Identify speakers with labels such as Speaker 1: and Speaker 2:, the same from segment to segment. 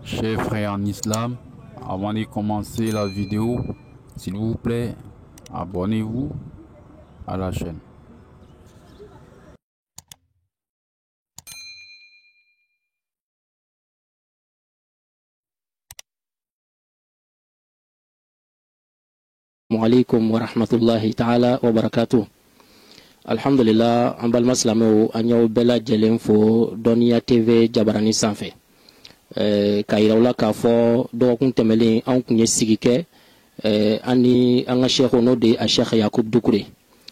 Speaker 1: Chers frères en islam, avant de commencer la vidéo, s'il vous plaît, abonnez-vous à la chaîne.
Speaker 2: Alaikum wa rahmatullahi ta'ala wa barakatuh. Alhamdulillah, an balima silamɛw an y'aw bɛɛ lajɛlen fo Dɔniya TV jabarani sanfɛ. Ka yiraw la k'a fɔ dɔgɔkun tɛmɛlen an kun ye sigi kɛ an ni an ka sheikh n'o de ye a Sheikh Yakubu Dukure.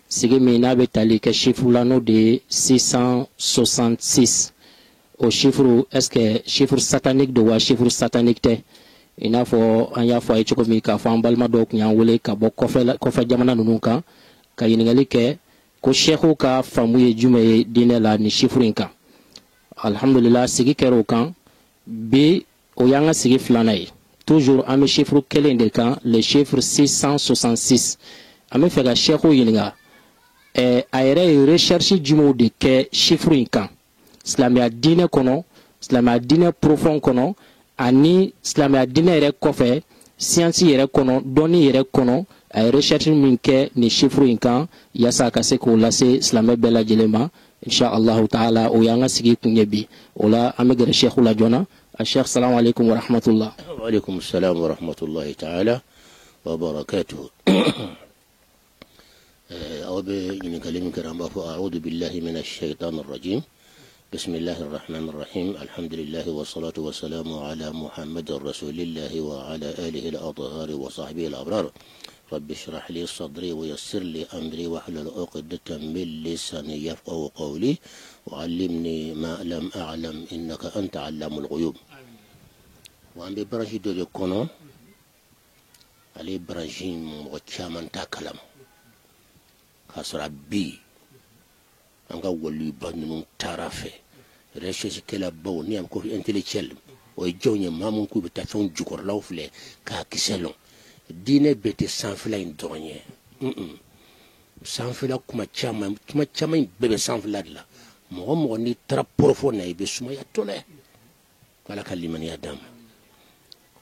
Speaker 2: Sigi min n'a bɛ tali kɛ chiffre la n'o de ye 666. O chiffre est-ce que chiffre satanique don wa chiffre satanique tɛ? I n'a fɔ an y'a fɔ a ye cogo min k'a fɔ an balima dɔw kun y'an wele ka bɔ kɔfɛ jamana ninnu kan ka ɲininkali kɛ ko sheikhu ka faamu ye jumɛn ye diinɛ la ni chiffre in kan. Alhamdulillah, sigi kɛra o kan bi o y'an ka sigi filanan ye. Toujours an bɛ chiffre kelen de kan, le chiffre 666. An bɛ fɛ ka sheikhu ɲininka a yɛrɛ ye recherche jumɛnw de kɛ chiffre in kan, silamɛya diinɛ kɔnɔ, silamɛya diinɛ profond kɔnɔ ani silamɛya diinɛ yɛrɛ kɔfɛ science yɛrɛ kɔnɔ, dɔnni yɛrɛ kɔnɔ. A ye recherche min kɛ ni chiffre in kan yasa a ka se k'o lase silamɛ bɛɛ lajɛlen ma. Inshallah ta'ala o y'an ka sigi kun ye bi. O la an bɛ gɛrɛ sheikhu la joona. A sheikh, salamu alaikum wa rahmatullah.
Speaker 3: Wa alaikum salam wa rahmatullahi ta'ala wa barakatuh. أو بنكلم كرام أعوذ بالله من الشيطان الرجيم. بسم الله الرحمن الرحيم. الحمد لله والصلاة والسلام على محمد رسول الله وعلى آله الأطهار وصحبه الأبرار. رب اشرح لي صدري ويسر لي أمري واحلل عقدة من لساني يفقهوا قولي وعلمني ما لم أعلم إنك أنت علام الغيوب. وأن ببرشي دو كونو علي برشين وشامن تاكلم خسر بي anga wali banu tarafe recherche kala baw ni am ko intellectuel o jonye mamun ku bita fon jukor lawfle ka kiselon dine bete sanfla indonye sanfla kuma chama bebe sanfla la mo ni tra profond na ibe suma ya tole kala kalimani adam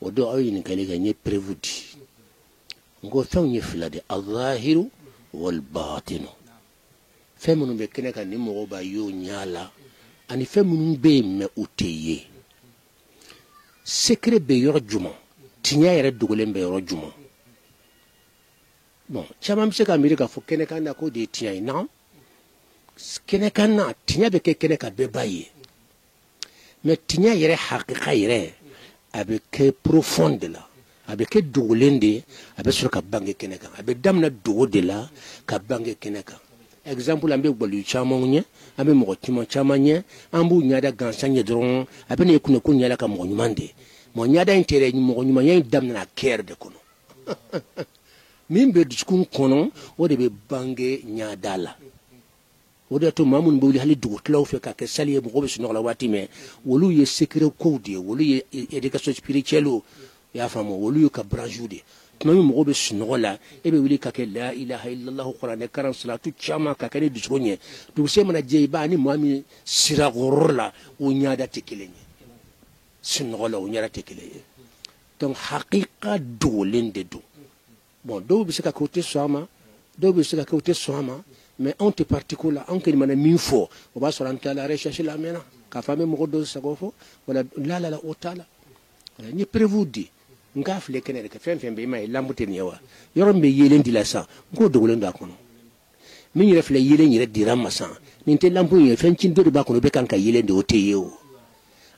Speaker 3: o do ayin kale ganye prévudi ngo fon ni flade al-zahiru wal batinu. Fɛn minnu bɛ kɛnɛ kan ni mɔgɔ b'a y'o ɲa la ani fɛn minnu bɛ yen mɛ u tɛ ye. Secret bɛ yɔrɔ jumɛn? Tiɲɛ yɛrɛ dogolen bɛ yɔrɔ jumɛn? Bon, caman bɛ se ka miiri k'a fɔ kɛnɛ kan na k'o de ye tiɲɛ ye. Non, kɛnɛ kan na tiɲɛ bɛ kɛ kɛnɛ kan bɛɛ b'a ye. Mais tiɲɛ yɛrɛ hakika yɛrɛ a bɛ kɛ profond de la, a bɛ kɛ dogolen de ye, a bɛ sɔrɔ ka bange kɛnɛ kan, a bɛ daminɛ dogo de la ka bange kɛnɛ kan. Exemple, an bɛ gbali caman ɲɛ, an bɛ mɔgɔ caman ɲɛ, an b'u ɲada gansan ɲɛ dɔrɔn a bɛ ne kunna ko ɲada ka mɔgɔ ɲuman de. Mɔgɔ ɲada in tɛ mɔgɔ ɲumanya in daminɛ kɛr de kɔnɔ. Min bɛ dusukun kɔnɔ o de bɛ bange ɲada la. O de to maa minnu bɛ wuli hali dugutilaw fɛ ka kɛ sali ye mɔgɔ bɛ sunɔgɔ la waati mɛn olu ye secret kow de ye, olu ye éducation spirituelle i y'a faamu, olu ye ka branche de. Tuma min mɔgɔ bɛ sunɔgɔ la e bɛ wuli ka kɛ la ilaha illallah kuranɛ karan salatu caman ka kɛ ni dusukun ye. Dugusɛ mana jɛ i b'a ni maa min sira wɔrɔ la o ɲada tɛ kelen ye, sunɔgɔ la o ɲada tɛ kelen ye. Donc hakika dogolen de don. Bon, dɔw bɛ se ka kɛ o tɛ sɔn a ma, dɔw bɛ se ka kɛ o tɛ sɔn a ma, mais anw tɛ parti ko la, anw kɔni mana min fɔ o b'a sɔrɔ an tɛ la recherche la mɛnna k'a fɔ an bɛ mɔgɔ dɔw sago fɔ wala la o t'a la. N ye prévu di. Nka filɛ kɛnɛ de kɛ fɛn fɛn bɛ i ma ye lampu tɛ nin ye wa yɔrɔ min bɛ yelen di la sisan n k'o dogolen don a kɔnɔ min yɛrɛ filɛ yelen yɛrɛ dira n ma sisan nin tɛ lampu in ye fɛn cin dɔ de b'a kɔnɔ o bɛ kan ka yelen de o tɛ ye o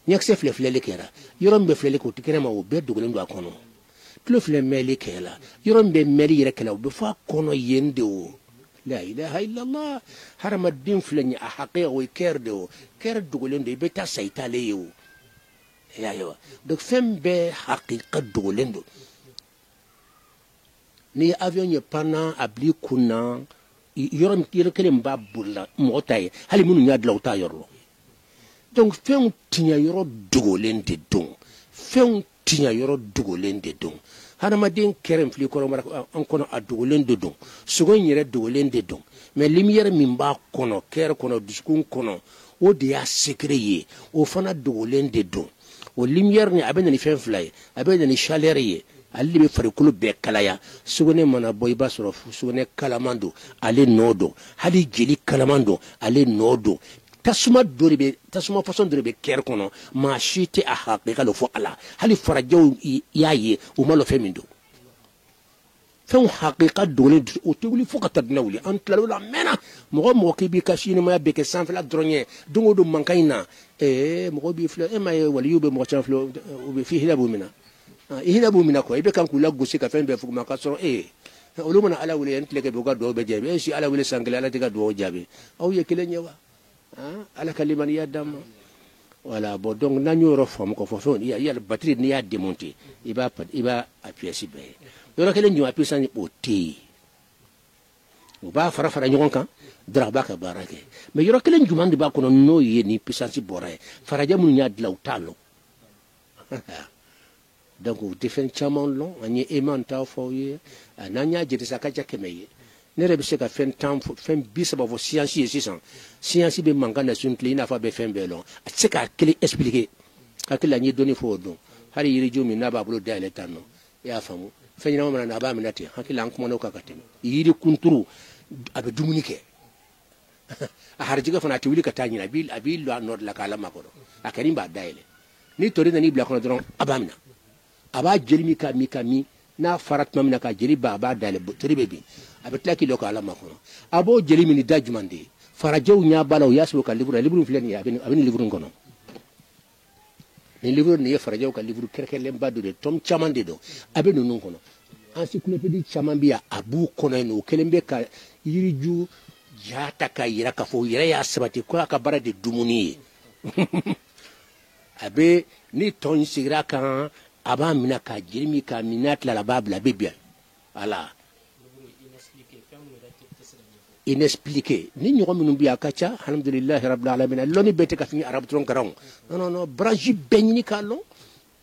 Speaker 3: ɲɛkisɛ filɛ filɛli kɛra yɔrɔ min bɛ filɛli kɛ o tɛ kɛnɛ ma o bɛɛ dogolen don a kɔnɔ tulo filɛ mɛli kɛra yɔrɔ min bɛ mɛli yɛrɛ kɛla o bɛ fɔ a kɔnɔ yen de o la ilaha illallah hadamaden filɛ nin a hakɛ o ye kɛr de o kɛr dogolen don i bɛ taa sa i t'ale ye o. Donc fɛn bɛɛ hakika dogolen don. Ni avion ye panna a bil'i kun na yɔrɔ kelen b'a bolila mɔgɔ ta ye hali minnu y'a dilan o t'a yɔrɔ la. Donc fɛnw tiɲɛ yɔrɔ dogolen de don, fɛnw tiɲɛ yɔrɔ dogolen de don. Hadamaden kɛrɛ fili kɔnɔ an kɔnɔ a dogolen de don, sogo in yɛrɛ dogolen de don, mais lumière min b'a kɔnɔ kɛrɛ kɔnɔ dusukun kɔnɔ o de y'a secret ye o fana dogolen de don. o lumière ni abe na ni fen fly abe na ni chaleur ye ali be farikolo be kalaya sugune mana boy basoro sugune kalamando ale nodo hali jeli kalamando ale nodo tasuma doribe tasuma façon doribe ker kono ma shite a haqiqa lo fo ala hali farajaw yaye o malo femindo فهم حقيقة دولة وتقولي فوق تدنولي أنت لا منا مغو كي كاشين ما بك سان فلا درونية دونو دو مانكاينا مغو بيفلا إما وليو بمغشان فلو وفيه هنا بومنا هنا بومنا كوي بكام كولا غوسي كفين بفوق ما كسر ولومنا على ولي أنت لك بوغا دو بجابي شي على ولي سانغلا على تيغا دو جابي أو يكلن يوا على كلمة يا دم ولا بدون نانيو رفهم كفوفون يا الباتري نيا ديمونتي إبا أبيسي بي yoro kele nyu apisa ni oti o ba fara fara nyon kan dra ba ka barake me yoro kele nyu mandi ba kono no ye ni pisansi boray fara jamu nya dla utalo donc o defen chamon long anye emanta fo ye ananya jete sakaja kemeye ne rebe se ka fen tam fen bisa ba vo science ye sisan science be mangana sun klina fa be fen belon se ka kele expliquer akela ni doni fo do hari yiri jomi na ba bulo dale tanno ya famu fanyina mana na ba minati hakila an kuma no kakate yiri kunturu abe dumunike a harjiga fana ti wuli ka tanyina abil lo nord la kala makoro akari ba daile ni tori na ni bla kono dron abamina aba jeli mi na farat mamina ka jeli ba daile tori bebi abe tlaki lo kala makoro abo jeli mi ni dajumande farajaw nya balaw yasu ka libru fleni abeni libru ngono ni livre ni farajaw ka livre kerkele mbadu de tom chamande do abe no non kono encyclopédie chamambia abu kono no kelembe ka yiriju jata ka yira ka fo yira ya sabati ko aka bara de dumuni abe ni ton sigra kan aba mina ka jirmi ka minat la babla bibia ala inexpliqué ni ñoo mënu biya kacha alhamdulillah rabbil alamin loni bete ka fi arab tron garan non branche beñni ka lon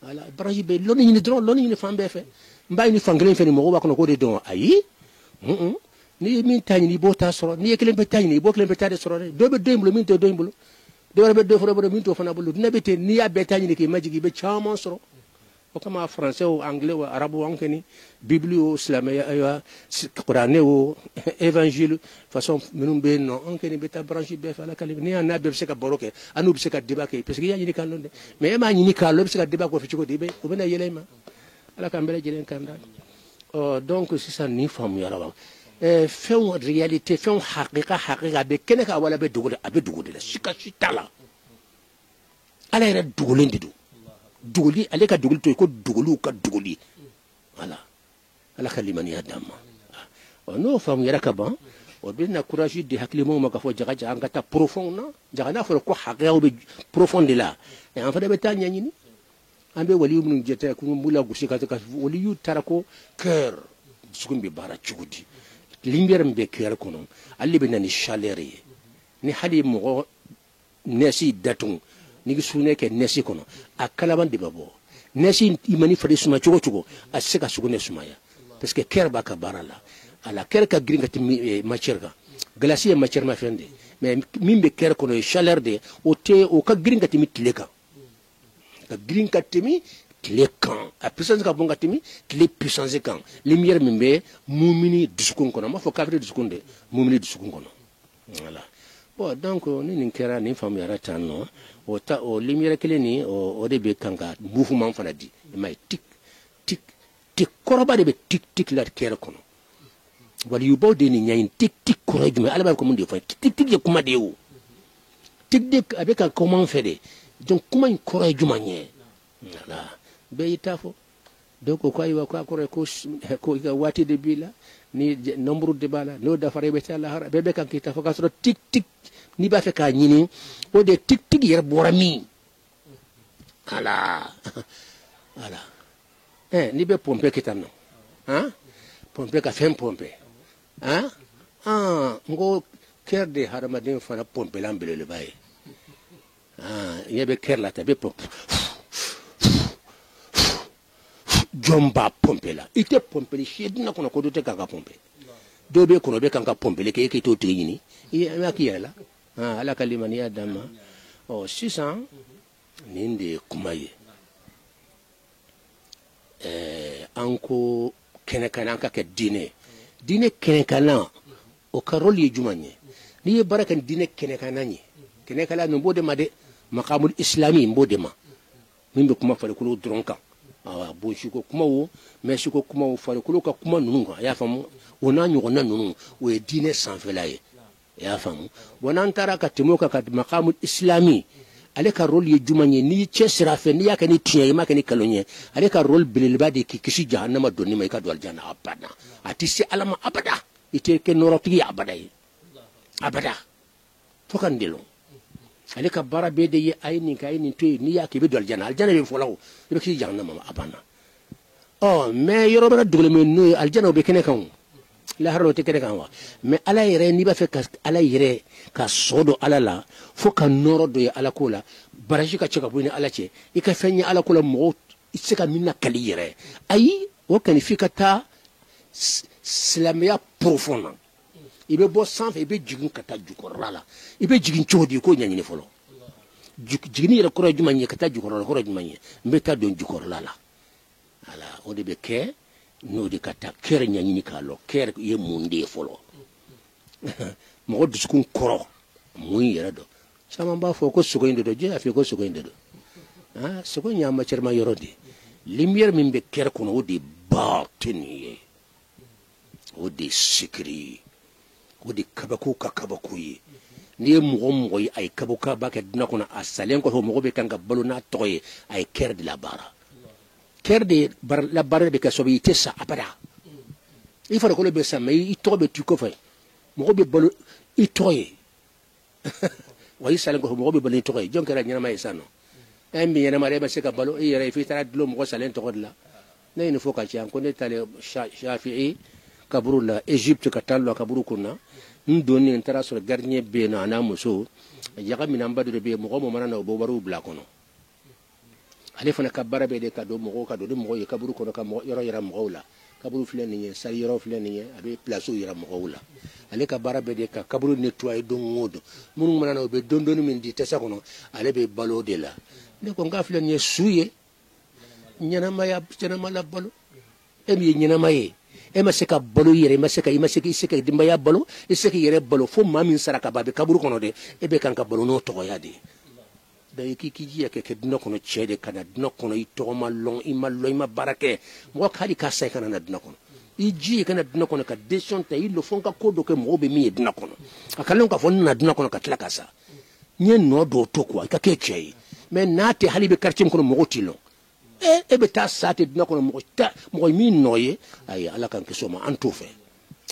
Speaker 3: ala branche be loni ni dron loni ni fambe fe mbay ni fanglen fe ni mo ba ko de don ayi ni min tani ni bota soro ni ekelen be tani ni bo kelen be tade soro do be dembulo min to dembulo do be do foro be min to fana bulu na bete ni ya be tani ni ke majigi be chama soro o kama français ou anglais ou arabe ou ankeni bible ou islamia ya qur'an ou évangile façon menum be non ankeni beta branche be fa la kalim ni na be se ka boroke anu be se ka débat ke parce que ya ni kan londe mais ma ni ka lo be se ka débat ko fi ko dibe o bena yelema ala kambele jelen kanda donc c'est ça ni fam ya rawa fait en réalité fait en haqiqa be keneka wala be dugule abe dugule la shika shitala ala era dugule ndidu duguli ale ka duguli to ko dugulu ka duguli voilà ala kalimani adama no fam yara ka ban o be na courage de haklimo maka fo jaga jaga ta profond na jaga na fo ko haqiqa be profond la e en fait be tanya ni ambe wali mun jete ko mula gusi ka wali yu tarako cœur sukumbi bara chugudi lumière mbe cœur kono ali be nani chaleur ni hali mo nesi datun ni sune ke nesi kono akalaban de babo nesi imani fadi suma chugo a seka sugune sumaya parce que cœur ba ka barala ala cœur ka gringa ti matière ga glacier matière ma fende mais mimbe cœur kono chaleur de o te o ka gringa ti mitleka ka gringa ti mi tlekan a puissance ka bonga ti mi tle puissance kan lumière mimbe mumini dusukun kono ma fo kafre dusukun de mumini dusukun kono voilà bon donc ni kera ni fam yara tanno o lumière keleni o de be kanga mouvement fana di may tik tik tik koroba de be tik tik la kera kono wali yu bawde ni nyayin tik tik koroji me alaba ko mundi fa tik tik je kuma de wo tik de avec un comment faire donc comment une koroji manye voilà be itafo donc ko aywa ko akore ko wati de bila ni nombre de bala no da fare be tala har be kan kita fo kasro tik tik ni ba fe ka nyini o de tik tik yer borami ala ni be pompe kitano pompe ka fem pompe ngo ker de haramadin fana pompe lambele le baye yebe ker la tabe pompe jomba pompe la ite pompe li shedina kono ko dote kaka pompe dobe kono be kanka pompe le ke to tini ya kiyala ala kalimani adama o 600 ninde kumaye anko kenekana anka ke dine kenekana o karol ye jumanye ni ye baraka dine kenekana ni kenekala no bode ma de maqamul islami mbode ma mimbe kuma fare kulo dronka awa bo shiko kuma wo mais shiko kuma wo fare kulo ka kuma nunga ya famu ona nyogona nunu o e dine sanfela ye ya famu bonantara ka timoka ka maqamul islami ale ka rôle ye jumanye ni chesira fe ni yakani tiye ma kani kalonye ale ka rôle bililba de ki kisi jahannama donni ma ka do aljanna abada atisi alama abada ite ke noroti abada abada fokandelo ale ka bara be de ye ayni ka ayni to ni yake be do aljanna be folaw be kisi jahannama abana oh mais yoro bana dugle men no aljanna be kene kan la haro te kene kan wa mais ala yere ni ba fe ka ala yere ka sodo ala la fo ka noro do ya ala kola baraji ka cheka buni ala che ika fenya ala kola mo iseka minna kali yere ayi o kan fika ta slamia profond ibe bo sanf ibe jigin kata jukorala ibe jigin chodi ko nyanyine folo jigini yere koro juma nye kata jukorala koro juma nye mbeta don jukorala ala o de be ke no de kata kere nyanyini kalo kere ye munde folo mo duskun koro mun yere do sama ba fo ko sugo inde do je afi ko sugo inde do ah sugo nyama cerma yorodi lumière min be kere kono o de batini o de sikri o de kabako ka kabako yi ni mo yi ay kaboka ba ke dina kono asalen ko mo be kanga balu na toye ay kere de la bara kere de la bara be ka sobi tessa abada il faut ko le be sa mais il tobe tu ko fay mo be balu i toye wayi salen ko mo be balu toye jonkera nyama isano embi yana mare ba se ka balu e yere fi tara dlo mo salen to la ne il faut ka ci an ko ne tale shafi'i kaburu la Egypte ka tallo kaburu kunna ndoni entara sur gardien be na na muso yaga minamba de be mo mana na bo baru bla kono ale fana kabara be de ka do mo ka do de mo ye kaburu kono ka mo yoro yara mo la kaburu fleni ye sa yoro fleni ye abe place yara mo la ale kabara be de ka kaburu nettoyer do ngodo mun mana na be dondoni min di tesa kono ale be balo de la ne ko nga fleni ye suye nyana maya nyana mala balo emi nyana maye ema seka balo yere ma seka dimbaya balo iseka yere balo fo mamin saraka babe kaburu kono de ebe kan ka balo no to yade da yiki kiji yake ke dino kono chede kana dino kono ito ma long ima barake mo kali ka sai kana na dino kono iji kana dino kono ka decision ta ilo fonka kodo ke mo be mi dino kono akalon ka fon na dino kono ka tlaka sa nyen no do to kwa ka ke chei mais nate halibe quartier kono mo tilo ebe ta sate dina kono mo mi noye ay ala kan ke soma antufe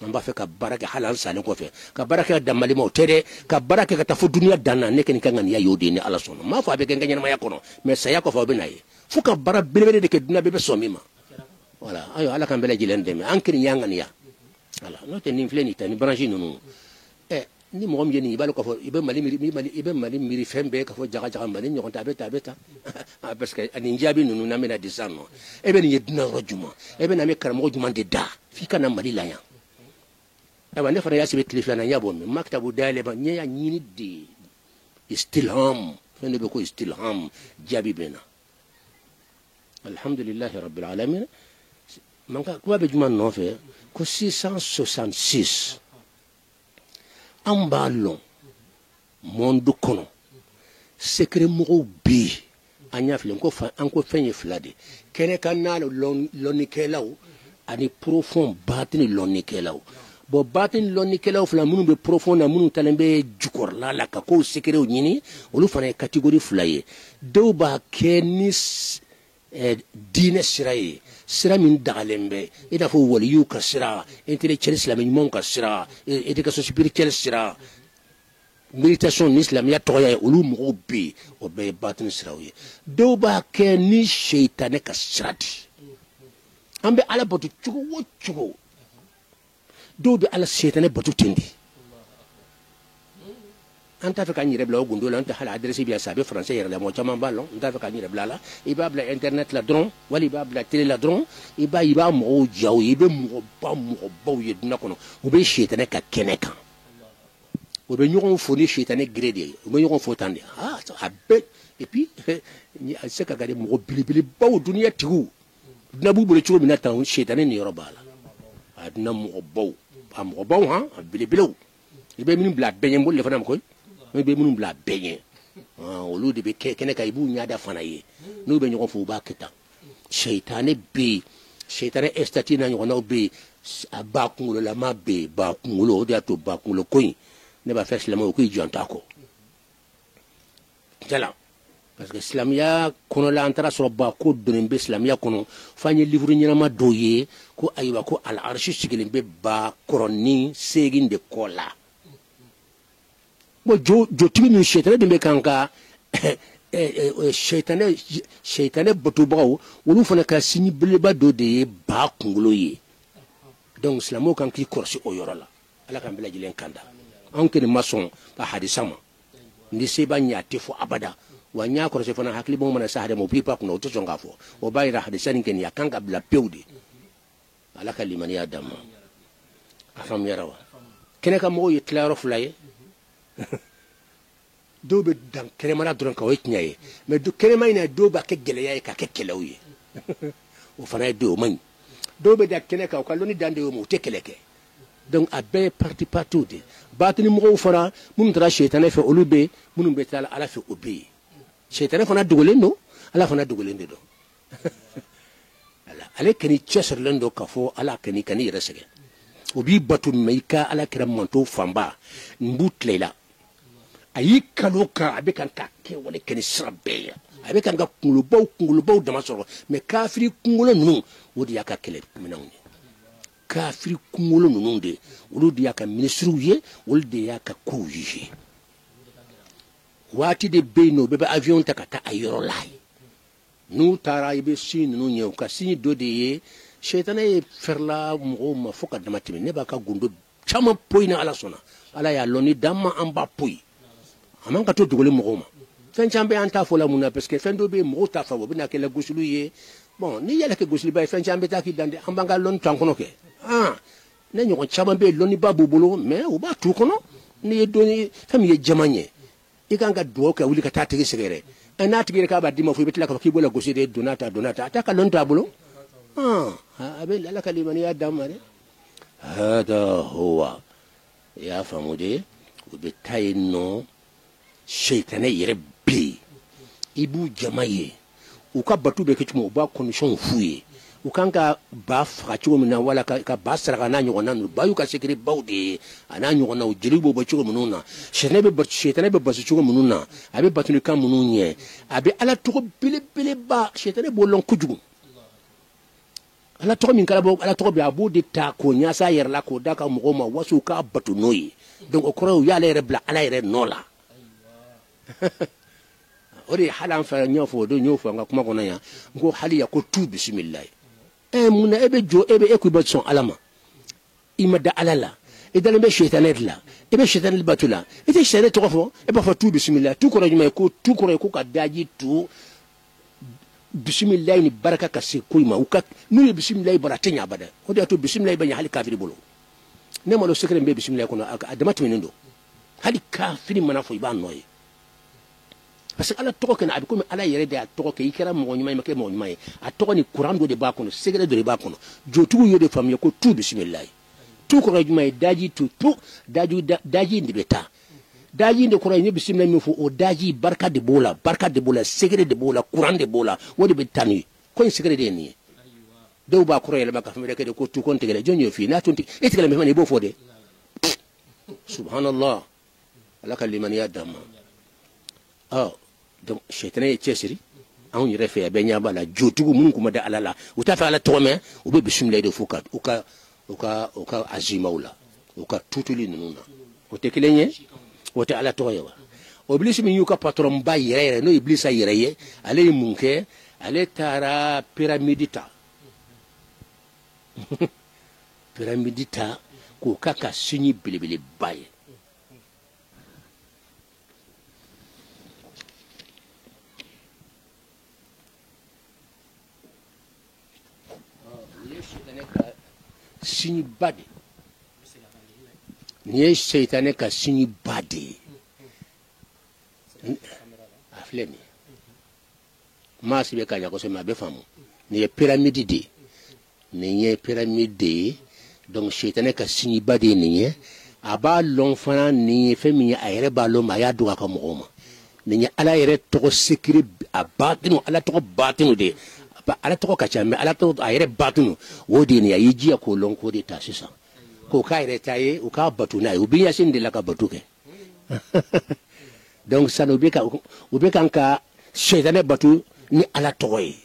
Speaker 3: amba fe ka baraka halal salen ko fe ka baraka damali mo tere ka baraka ka tafu dunia dana ne ken kan ya yodi ni ala sono ma fa be kan ganya ma yakono mais saya ko fa be nay fu ka bara belebele de ke dina be somi ma voilà ayo ala kan bele jilen deme ankiri yangan ya voilà no te ni fleni tani branche nunu ni mo ngam yeni balo ko fo ibe mali miri fembe ka fo jaga mali nyoko tabeta parce que ani njabi nunu na mena disano ebe ni yedna rojuma ebe na me karamo juma de da fika na mali la ya eba ne fana ya sibe telefona nyabo me maktabu dale ba nya nyini di istilham fene be ko istilham jabi bena alhamdulillah rabbil alamin manka ko be juma no fe ko 666 ambalon monde kono secret mo bi anya filen ko fa anko fenye flade kene kanalo lonikelaw ani profond batini lonikelaw bo batini lonikelaw fla munu be profond na munu talembe jukor la ka ko secret o nyini olu fana category flaye do ba kenis dine siraye sira min dagalembe ina fo waliyu ka sira intellectuel islamique mon ka sira éducation spirituelle sira méditation islamia toya ulu mo bi o be batin sirawe do ba ke ni shaytan ka sirati ambe ala botu chugo do be ala shaytan botu tindi anta fe ka nyire bla gundo la anta hala adresse bi asabe français yere la mo chama ballon anta fe ka nyire bla la iba bla internet la dron wali iba bla télé la dron iba mo jaw ibe mo ba yedna kono o be shaytan ka keneka o be ñogon foni shaytan grédé o be ñogon fotande abe et puis ni se ka gade mo bilibili baw duniya tigu dunabu bolo cogo min na tan shetane ni yɔrɔ b'a la a duna mɔgɔbaw han a belebelew i bɛ minnu bila bɛɛ ɲɛ n b'olu de fana ma koyi i bɛ minnu bila bɛɛ ɲɛ olu de bɛ kɛnɛ kan i b'u ɲada fana ye n'u bɛ ɲɔgɔn fɛ u b'a kɛ tan shetane bɛ yen shetane estati n'a ɲɔgɔnnaw bɛ yen a ba kunkololama bɛ yen ba kunkolo o de y'a to ba kunkolo ko in ne b'a fɛ silamɛw k'u jɔ t'a kɔ jala parce que silamɛya kɔnɔla an taara sɔrɔ ba ko donnen bɛ silamɛya kɔnɔ f'an ye livre ɲɛnama dɔw ye ko ayiwa ko al-arshi sigilen bɛ ba kɔrɔ ni seegin de kɔ la bon jotigi min shetane de bɛ kan ka shetane batobagaw olu fana ka sini beleba dɔ de ye ba kunkolo ye donc silamɛw kan k'i kɔlɔsi o yɔrɔ la ala k'an bɛɛ lajɛlen kanda anw kɔni ma sɔn ka hadisa ma ni se b'a ɲɛ a tɛ fɔ abada wa n y'a kɔlɔsi fana hakilibɔn mana se hadama o b'i pa kunna o tɛ sɔn k'a fɔ o b'a yira hadisa nin kɔni a kan ka bila pewu de ala ka limaniya d'an ma a faamuyara wa kɛnɛ ka mɔgɔw ye tilayɔrɔ fila ye dɔw bɛ dan kɛnɛmana dɔrɔn kan o ye tiɲɛ ye mais kɛnɛma in na dɔw b'a kɛ gɛlɛya ye k'a kɛ kɛlɛw ye o fana ye dɔw man ɲi dɔw bɛ da kɛnɛ kan u ka lɔnni dan de y'o ma u tɛ kɛlɛ kɛ donc a bɛɛ ye parti partout de batini mɔgɔw fana minnu taara shetane fɛ olu bɛ yen minnu bɛ taa ala fɛ o bɛ yen shetane fana dogolen don ala fana dogolen de don ale kɔni cɛsirilen don k'a fɔ ala kɔni ka n'i yɛrɛ sɛgɛn o b'i bato mɛ i ka ala kɛra manto fanba n b'u tile la a y'i kalo kan a bɛ kan ka kɛwale kɛ ni sira bɛɛ ye a bɛ kan ka kunkolobaw dama sɔrɔ mɛ kafiri kunkolo ninnu o de y'a ka kɛlɛminɛnw ye kafiri kunkolo ninnu de olu de y'a ka minisiriw ye olu de y'a ka kow ye waati de bɛ yen nɔ u bɛɛ bɛ avion ta ka taa a yɔrɔ la n'u taara i bɛ si ninnu ye u ka si dɔ de ye shetane ye fɛrɛla mɔgɔw ma fo ka dama tɛmɛ ne b'a ka gundo caman poyi ni ala sɔnna ala y'a lɔn ni d'an ma an b'a poyi a man ka to dogolen mɔgɔw ma fɛn caman bɛ an t'a fɔ la mun na parce que fɛn dɔ bɛ yen mɔgɔw t'a fɔ o bɛ na kɛ lagosiliw ye bon ni yɛlɛ kɛ gosiliba ye fɛn caman bɛ taa k'i dan de an b'an ka lɔnni to an kɔnɔ kɛ ne ɲɔgɔn caman bɛ yen lɔnniba b'u bolo mais u b'a t'u kɔnɔ n'i ye dɔnni fɛn min ye jama ɲɛ i kan ka dugawu kɛ wuli ka taa tigi sɛgɛrɛ n'a tigi yɛrɛ k'a b'a d'i ma fo i bɛ tila k'a fɔ k'i b'o la gosi de donna ta a t'a ka lɔnni to a bolo a bɛ ala ka limaniya d'an ma dɛ hada huwa i y'a faamu de u bɛ taa yen nɔ shetane yɛrɛ bɛ yen i b'u jama ye u ka bato bɛ kɛ cogo min u b'a condition f'u ye u kan ka ba faga cogo min na wala ka ba saraka n'a ɲɔgɔnna ninnu ba y'u ka sekere baw de ye a n'a ɲɔgɔnnaw jeliw b'o bɔ cogo minnu na shetane bɛ basi cogo minnu na a bɛ batuli kan minnu ɲɛ a bɛ ala tɔgɔ belebeleba shetane b'o lɔn kojugu ala tɔgɔ min kɛra ala tɔgɔ bɛ a b'o de ta k'o ɲasa a yɛrɛ la k'o da ka mɔgɔw ma waso u k'a bato n'o ye donc o kɔrɔ ye u y'ale yɛrɛ bila ala yɛrɛ nɔ la o de ye hali an fɛ ɲɛfɔ o don y'o fɔ an ka kuma kɔnɔ yan n ko hali ya ko tu bisimila mun na e bɛ jɔ e ko i bɛ sɔn ala ma i ma da ala la i dalen bɛ shetane de la i bɛ shetane bato la i tɛ shetane tɔgɔ fɔ e b'a fɔ tu bisimila tu kɔrɔ jumɛn ye ko tu kɔrɔ ye ko ka daji tu bisimilayi ni baraka ka se ko in ma n'u ye bisimilayi bara a tɛ ɲɛ abada o de y'a to bisimilayi bɛ ɲɛ hali kafiri bolo ne ma dɔn sekere min bɛ bisimilayi kɔnɔ a dama tɛmɛnen don hali kafiri mana fɔ i b'a nɔ ye parce que ala tɔgɔ kɛnɛ a bɛ komi ala yɛrɛ de y'a tɔgɔ kɛ i kɛra mɔgɔ ɲuman ye ma kɛ mɔgɔ ɲuman ye a tɔgɔ ni kuran dɔ de b'a kɔnɔ sekere dɔ de b'a kɔnɔ jotigiw y'o de faamuya ko tu bisimilayi tu kɔrɔ jumɛn ye daji tu daji de bɛ taa daji de kɔrɔ ye ne bisimilayi min fɔ o daji barika de b'o la sekere de b'o la kuran de b'o la o de bɛ taa n'o ye ko in sekere de ye nin ye dɔw b'a kɔrɔ yɛlɛma ka fɛn wɛrɛ kɛ de ko tu kɔn tigɛlɛ jɔn y'o f'i ye n'a tun e tigɛlɛ min fana i b'o fɔ de subhanallah ala ka limaniya d'an ma donc shetane ye cɛsiri anw yɛrɛ fɛ a bɛ ɲɛ b'a la jotigiw minnu kun ma da ala la u t'a fɛ ala tɔgɔ mɛn u bɛ bisimilayi de fo ka u ka azimaw la u ka tutuli ninnu na o tɛ kelen ye o tɛ ala tɔgɔ ye wa o ibilisi min y'u ka patron ba yɛrɛ yɛrɛ n'o ye ibilisa yɛrɛ ye ale ye mun kɛ ale taara pyramide ta pyramide ta k'o k'a ka sini belebeleba ye sini ba de nin ye seyitane ka sini ba de ye a filɛ nin ye maa si bɛ ka ɲa kosɛbɛ a bɛ faamu ni pyramide de ni pyramide donc shaytan ka signi bade ni aba long fana ni femi ayre balo ma ya duka mo ni ala yere to secret abatinu ala to batinu de ala to ka chambe ala to ayre batinu wodi ni yiji ko long ko de tasisa ko kayre taye o ka batuna o biya sin de la ka batuke donc ça n'obeka nka shaytan batu ni ala toy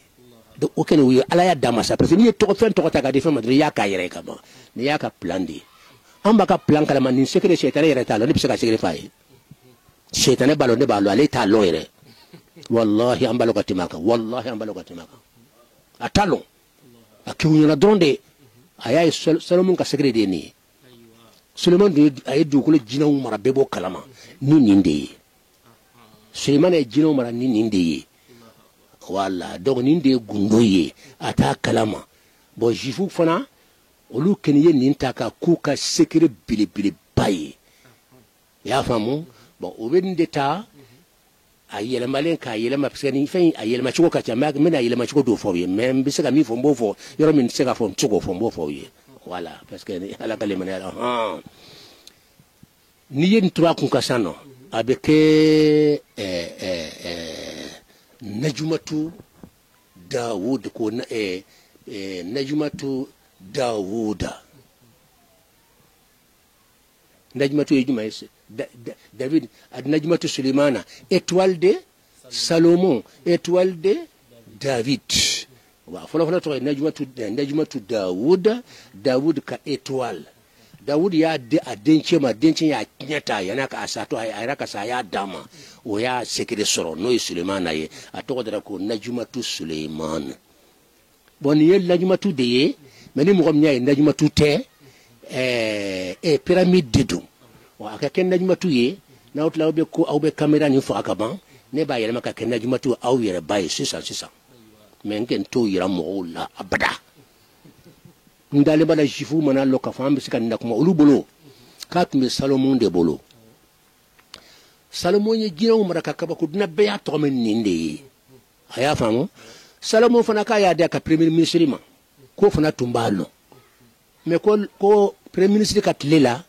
Speaker 3: do okene wi ala ya damasa parce que ni to fen to ta ga defa madri ya ka yere kama ni ya ka plan di amba ka plan kala man ni secret shaytan yere ta lo ni pisa secret fay shaytan balo ne balo ale ta lo yere wallahi amba lo katimaka wallahi amba lo katimaka atalo akiunya na donde aya Solomon ka secret de ni Solomon de ay du ko le jina umara bebo kalama ni ninde Solomon e jina umara ni ninde wala donc ninde gundoye ata kalama bo jifu fana olu keniye nintaka kuka secret bile baye ya famu bon obende ta ayele malen ka ayele ma parce que ni fin ayele ma chiko ka chama mena ayele ma chiko do fo ye même bi se ka mi fo mbo fo yoro min se ka fo chiko fo mbo fo ye voilà parce que ala kale mena ni yen trois kun kasano avec Najumatu Daoud ko Najumatu Daouda Najumatu David Najumatu Sulemana étoile de Salomon étoile de David wa folo to Najumatu Daoud ka étoile Daoud ya de adenche ya nyata yana ka asato ayra ka sa ya dama o ya sekere soro no Sulemana ye atoko dara ko Najumatu Suleiman bon ye Najumatu de ye meni mo gom nyaay Najumatu te pyramide dedu wa ka ken Najumatu ye na utla obe ko awbe camera ni fo akaban ne ba yele maka ken Najumatu aw yere baye sisa men ken to yira mo la abada ndale bala jifu mana loka fambe sika ndakuma ulubolo katme Salomon de bolo Salomon ye jina umara kakaba ko dina beya to men ninde aya famo Salomon fana ka ya de ka premier ministre ma ko fana tumbalo mais ko premier ministre ka tlela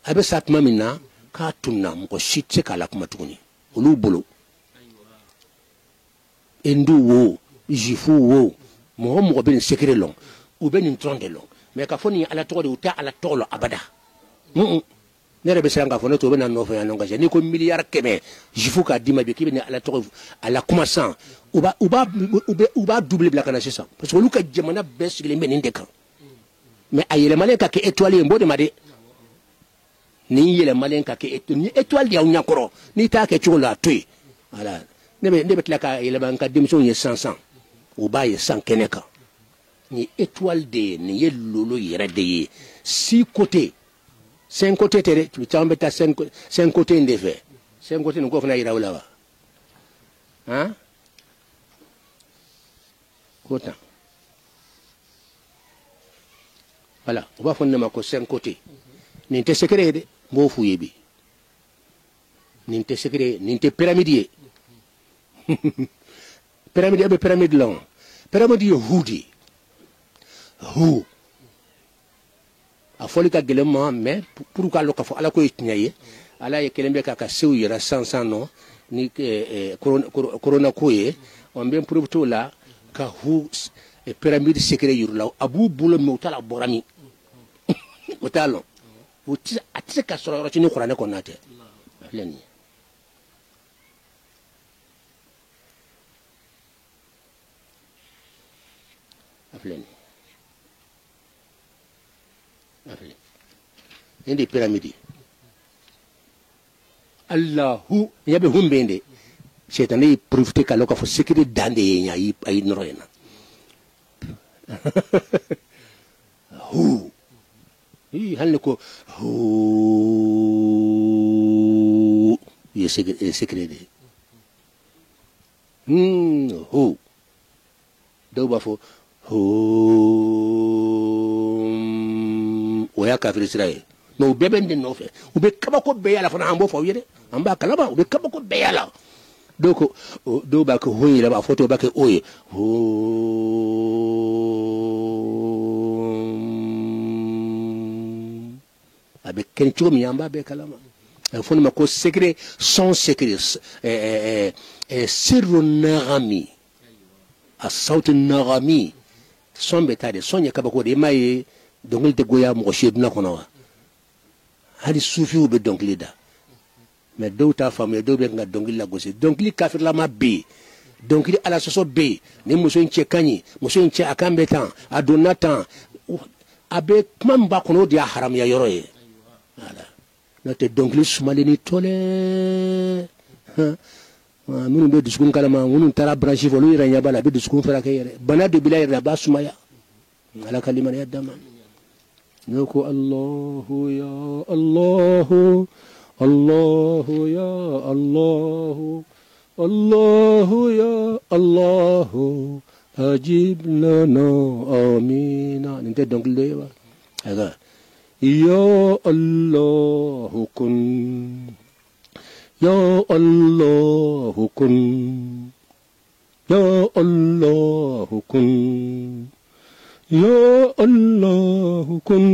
Speaker 3: abe satma minna ka tunna ko shitse kala kuma tukuni ulubolo endu wo jifu wo mo ben secret long ou ben une trente long mais ka foni ala to de uta ala tolo abada nere be sanga fona to be na no fa no ga ni ko milliard keme jifu ka dima be ki be ala to ala commençant uba doubler bla kana ça parce que luka jamana be sigile men ndeka mais ayele malenka ke étoile mbode made ni yele malenka ke ni étoile ya unyakoro ni ta ke chola toy ala nebe tlaka yele banka dimson ye 500 uba ye 100 keneka ni étoile de ni ye lolo yere de 6 côtés 5 côtés tere tu t'embêtes 5 côtés ndefé 5 côtés ngo fana ira wala hein kota voilà on va fondre ma ko 5 côtés ni te secret de mo fuye bi ni te secret ni te pyramide pyramide be pyramide long pyramide hudi hu a foli ka gelema mais pour ka loka fo ala ko itnyaye ala ye kelembe ka ka sew yira 500 no ni corona ko ye on bien pour tout là ka hu pyramide secret yurla abu bulo mutala borami utalo uti atika soro chini qur'ane ko nate leni afleni indi pyramide Allahu yabe humbende shetani profite kaloka fo secret dande yenya ay noroyena hu halne ko hu ye secret de hu do ba fo oya kafir Israël no bebe ndi no fe ube kaba ko be yala fana ambo fo yede amba kalaba ube kaba ko be yala doko do ba ko hoyi la ba photo ba ke oye avec ken chomi yamba be kalama fon ma ko secret son secret sirru nagami asawt nagami son betade son yakaba ko de maye dongol de goya mo shedna kono wa hadi sufi ube dongli da mais do ta fam do be nga dongli la gosi dongli kafir la ma be dongli ala soso be ni muso nche kanyi muso nche akambe tan adona tan abe mamba kono dia haram ya yoro ye voilà note dongli sumale ni tole munu be duskun kalama munu tara branchi volu ira nya bala be duskun fara kayere bana de bilay raba sumaya ala kalima ya dama noko Allah ya Allah Allah ya Allah Allah ya Allah ajib lana amina nte donc lewa aga ya Allah kun ya Allah kun ya Allah kun ya Allah kun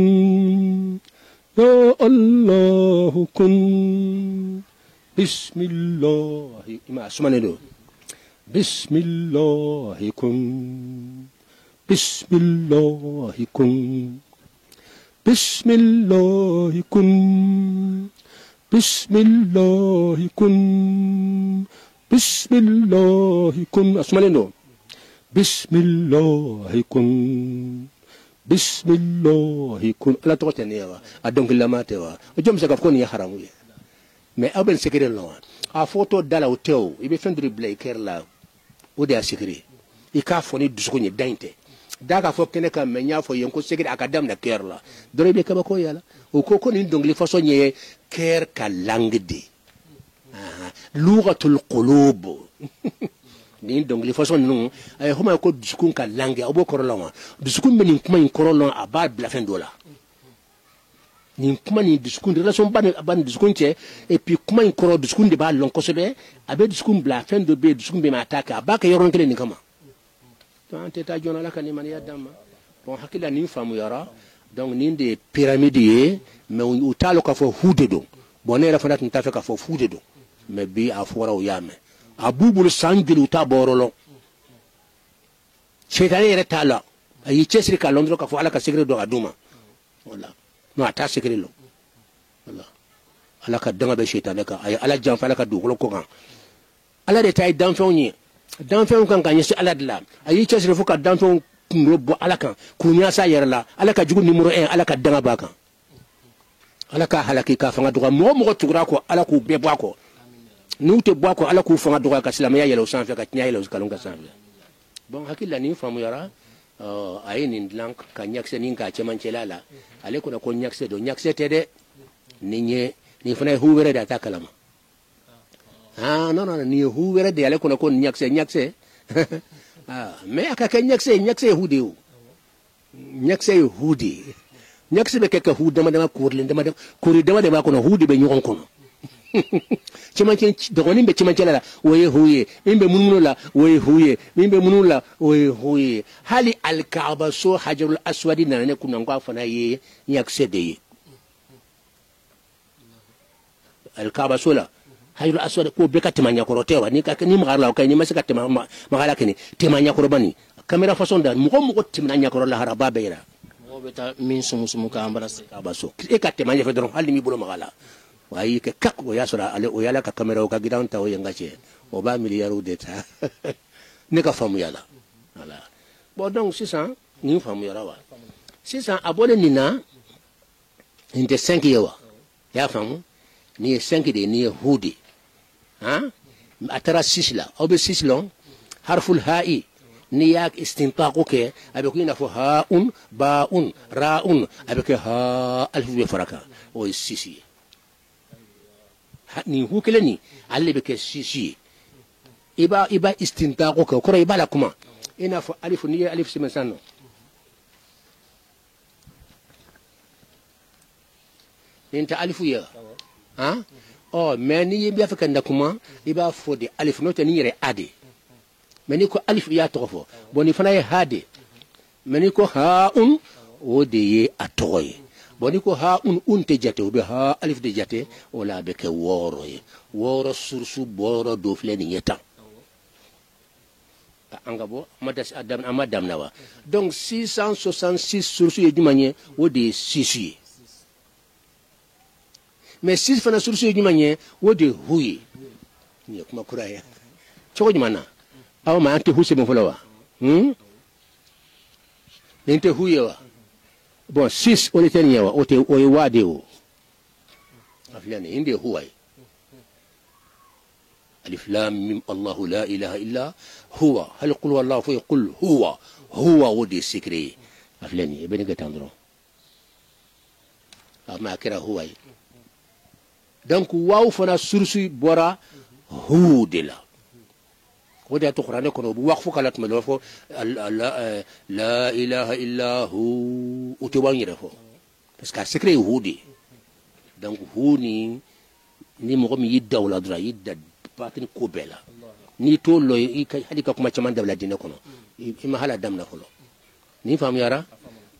Speaker 3: ya Allah kun bismillah ima sumanelo bismillah kun bismillah kun bismillah kun bismillah kun bismillah kun sumanelo bismillah kun bismillah kun la totenewa adonk la matewa jom sa ko ni haramu ye mais aben secret lo a photo dala o tew ibe fendri blay kerla o de a secret i ka foni dusko ni dainte daga fo kene ka menya fo yenko secret akadam na kerla dore be ka ba ko yala o ko ni dongli façon nye ker ka langde lughatul qulub ni dongli façon non ay homa ko duskun ka langue obo korolon duskun be ni kuma in korolon aba bla fin dola ni kuma ni duskun relation ban duskun che et puis kuma in koro duskun de ba lon ko sebe abe duskun bla fin de be duskun be ma attaque aba ka yoron kele ni kama to ante ta jona la kan man ya dama bon hakila ni famu yara donc ni de pyramide mais on talo ka fo hude do bonera fa nat ta fa ka fo hude do mais bi a fora o yame abubul sangilu ta borolo shaytan yere tala ayi chesri ka londro ka fo ala ka secret do aduma wala no ata secret lo wala ala ka danga be shaytan ka ay ala jam fa ala ka do ko kan ala de tay dan fawni dan faw kan kan yesi ala dla ayi chesri fo ka dan faw ngro ala kan kunya sa yere la ala ka jugu numéro 1 ala ka danga ba kan ala ka halaki ka fanga do mo tugra ko ala ko be bo ko nous te bois ko ala ku fanga doga ka silama ya yelo sanfe ka nya yelo kalonga sanfe bon hakilla ni famu yara ayini lank ka nyakse ni ka cheman chelala ale ko na ko nyakse do nyakse tede ni nye ni fana huwere da takalama non ni huwere de ale ko na ko nyakse mais aka ka nyakse hudi nyakse hudi nyakse be ka hudi dama kurli dama kuri dama ko na hudi be nyon kono chimanchen dogoni be chimanchela la woye huye mimbe mununo la woye huye mimbe mununo la woye huye hali al-kaaba so hajarul aswadi na ne kuna ngwa fana ye yaksede ye al-kaaba so la hajarul aswadi ko be ka timanya korotewa ni ka ni magala ka ni masika magala kini timanya korobani kamera façon da mo timanya korola haraba beira mo beta min sumu ka ambarase kaaba so e ka timanya fedron hali mi bulo magala wayi ke kak o yasura ale o yala ka kamera o ka gidan ta o yangache o ba miliyaru deta ne ka famu yala voilà bon donc 600 ni famu yala wa 600 abone nina inte 5 yewa ya famu ni 5 de ni hudi atara 6 la o be 6 long harful ha'i ni yak istinqaqu ke abe ko ina fo ha'un ba'un ra'un abe ke ha alif be faraka o 6 ni hukele ni alle be ke sisi iba istintaqo ko kore iba la kuma ina fo alif ni alif simasano inta alifu ya oh mais ni yimbe fa kan kuma iba fo de alif no te ni yere ade mais ni ko alif ya to fo boni fana ye hade mais ni ko haun o de ye atoy boni ko haun te jate o be ha alif de jate o la be ke woro ye woro sursu boro do fleni yeta angabo madas amadam nawa donc 666 sursu ye dumanye o de 6 mais 6 fana sursu ye dumanye o de huye ni kuma kuraya choko jumana aw ma ante huse mo folawa nente huye wa bon 6 o leteni yawa o te o wade o aflani inde huwai alif lam mim allah la ilaha illa huwa hal qul wallahu fa yaqul huwa wadi sikri aflani ibn gatandro ama kira huwai donc waw fana sursu bora hudela وده تقرأنا كنا بوقفوا كلات ملوفو لا إله إلا هو وتبان يرفو بس كسكري هودي دونك هوني ni mo mi yidda wala dra yidda patin ko bela ni to lo hadi ka kuma chaman dabla dina kono ima hala damna kono ni fam yara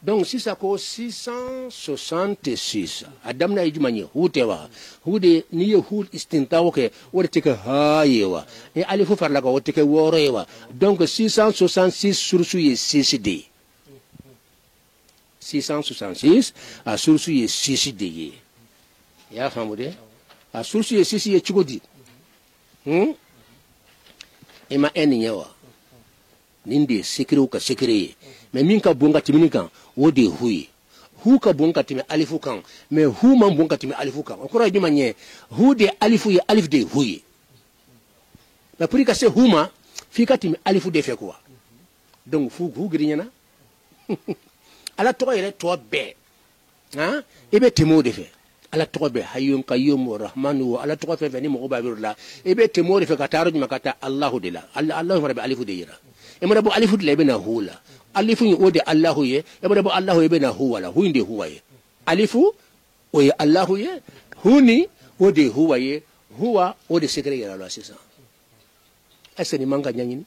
Speaker 3: donc si ça ko 666 adamna ijumanye hutewa hude ni ye hul istintawo ke wote ke hayewa e alifu farla ko wote ke woroyewa donc 666 sursu ye 6d 666 a sursu ye 6d ye ya famude a sursu ye 6 ye chugodi ima eni yewa ninde sekre ka sekre mais min ka bonga timini kan o de hui hu ka bonga timi alifu kan mais hu man bonga timi alifu kan okora juma nye hu de alifu ye alif de hui na puri ka se huma fi ka timi alifu de fe quoi donc fu hu grinyana ala to yele to be ha ebe timo de fe ala to be hayyum qayyum rahmanu ala to fe ni mo ba birla ebe timo de fe ka taru juma kata allah de la allah rabbi alifu de yira e mo rabu alifu de le na hula alifu ni ode allahu ye ebada bo allahu ye bena huwa la huinde huwa ye alifu o ye allahu ye huni ode huwa ye huwa ode sekere ya la sisa ese ni manga nyanyini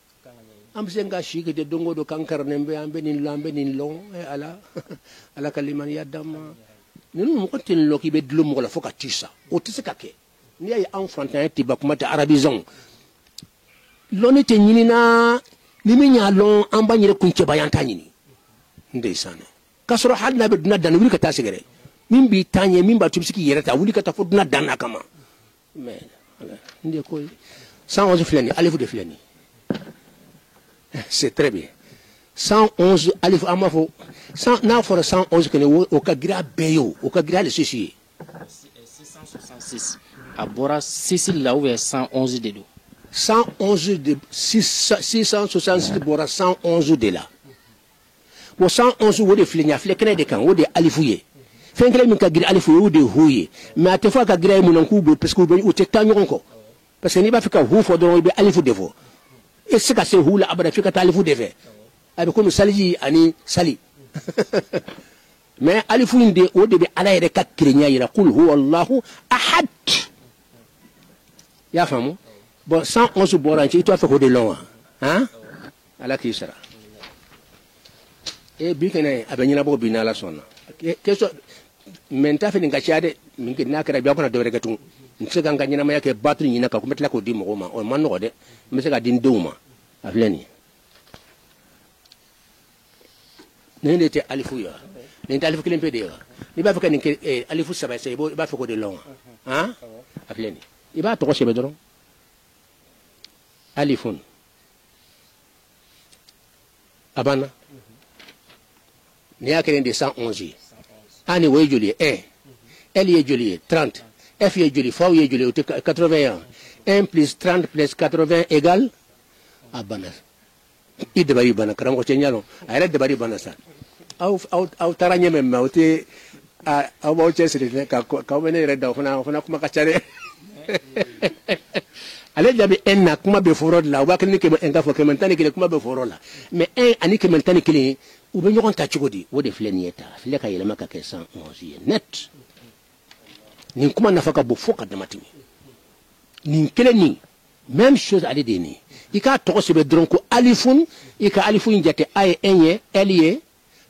Speaker 3: amsenga shike de dongo do kankar nembe ambe nin lambe nin long ala ala kaliman yadama ninu mo kotin loki be dlum mo la foka tisa o tisa kake ni ay enfrantin tiba kuma ta arabizon lonete nyinina nimi nyalon amba nyire kunche bayanta nyini ndeysana kasoro hadna be duna dan wuli ka tasigere min bi tanye min ba tubsiki yerata wuli ka ta foduna dan akama mais ndé koy 111 flani alifu de flani c'est très bien 111 alifu amafo 100 na for 111 kene o ka gira beyo o ka gira le sisi
Speaker 2: 666 abora 6 là où est 111 de
Speaker 3: 111 de 666 bora 111 de là. Bo 111 wode flinya flekene de kan wode alifuye. Fenkele min ka gira alifuye wode huye. Mais à te fois ka gira mun ko be parce que be o te tanyon ko. Parce que ni ba fika hu fo don be alifu defo. E sika se hula abada fika ta alifu defe. Abi ko saliji ani sali. Mais alifu inde wode be ala yere ka kirenya yira qul huwallahu ahad. Ya famu? Bon, 111 boranchi, tu as fait de long, hein? À la kisra. Et bikene, abenina bo binala sonna. Keso, menta fe ngachade, mingi nakara biako na dovere ketung. Nsega nganyina maya ke batri nyina ka kumetla ko dimo goma. O manno gode, mesega din douma. Afleni. Nende te alifu ya. Nende alifu kilempe de ya. Ni ba fe ke alifu saba se bo ba fe ko de long. Hein? Afleni. Iba to ko sebe doron. Alifun abana ni akere de 111 ani way joli L est joli 30 F est joli F est joli 81 1 plus 30 plus 80 égale abana ide bari bana karam ko chenyalo ayre de bari bana sa au taranye memma ote au ba chese de ka mene reda fana kuma kachare ale jabi enna kuma be forod la wa kini ke enga fo ke mentani ke kuma be forola mais en ani ke mentani ke u be nyogon ta chugodi wode flenieta fle ka yele maka ke 111 net ni kuma nafaka bo foka de matimi nin kelen ni même chose ale de ni i ka tɔgɔ sɛbɛ dɔrɔn ko alifun i ka alifun jate a ye 1 ye l ye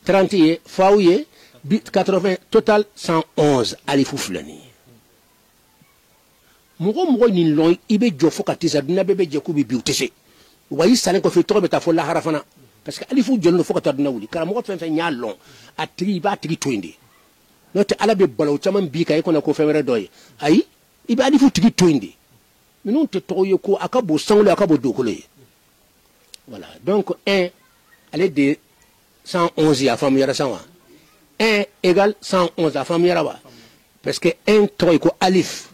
Speaker 3: 30 ye faw ye 80 total 111 alifu filɛ nin ye mɔgɔ nin lɔn i bɛ jɔ fo ka tisa dunan bɛɛ bɛ jɛ k'u bɛ bi u tɛ se wa i salen kɔfɛ tɔgɔ bɛ taa fɔ lahara fana parce que alifu jɔlen don fo ka taa dunan wuli karamɔgɔ fɛn fɛn y'a lɔn a tigi i b'a tigi to yen de n'o tɛ ala bɛ balawu caman bi kan i kɔnɔ ko fɛn wɛrɛ dɔ ye ayi i bɛ alifu tigi to yen de ninnu tɛ tɔgɔ ye ko a ka bon sankolo a ka bon dugukolo ye voilà donc 1 ale de 111 a faamuyara san wa 1 égale 111 a faamuyara wa parce que 1 tɔgɔ ye ko alif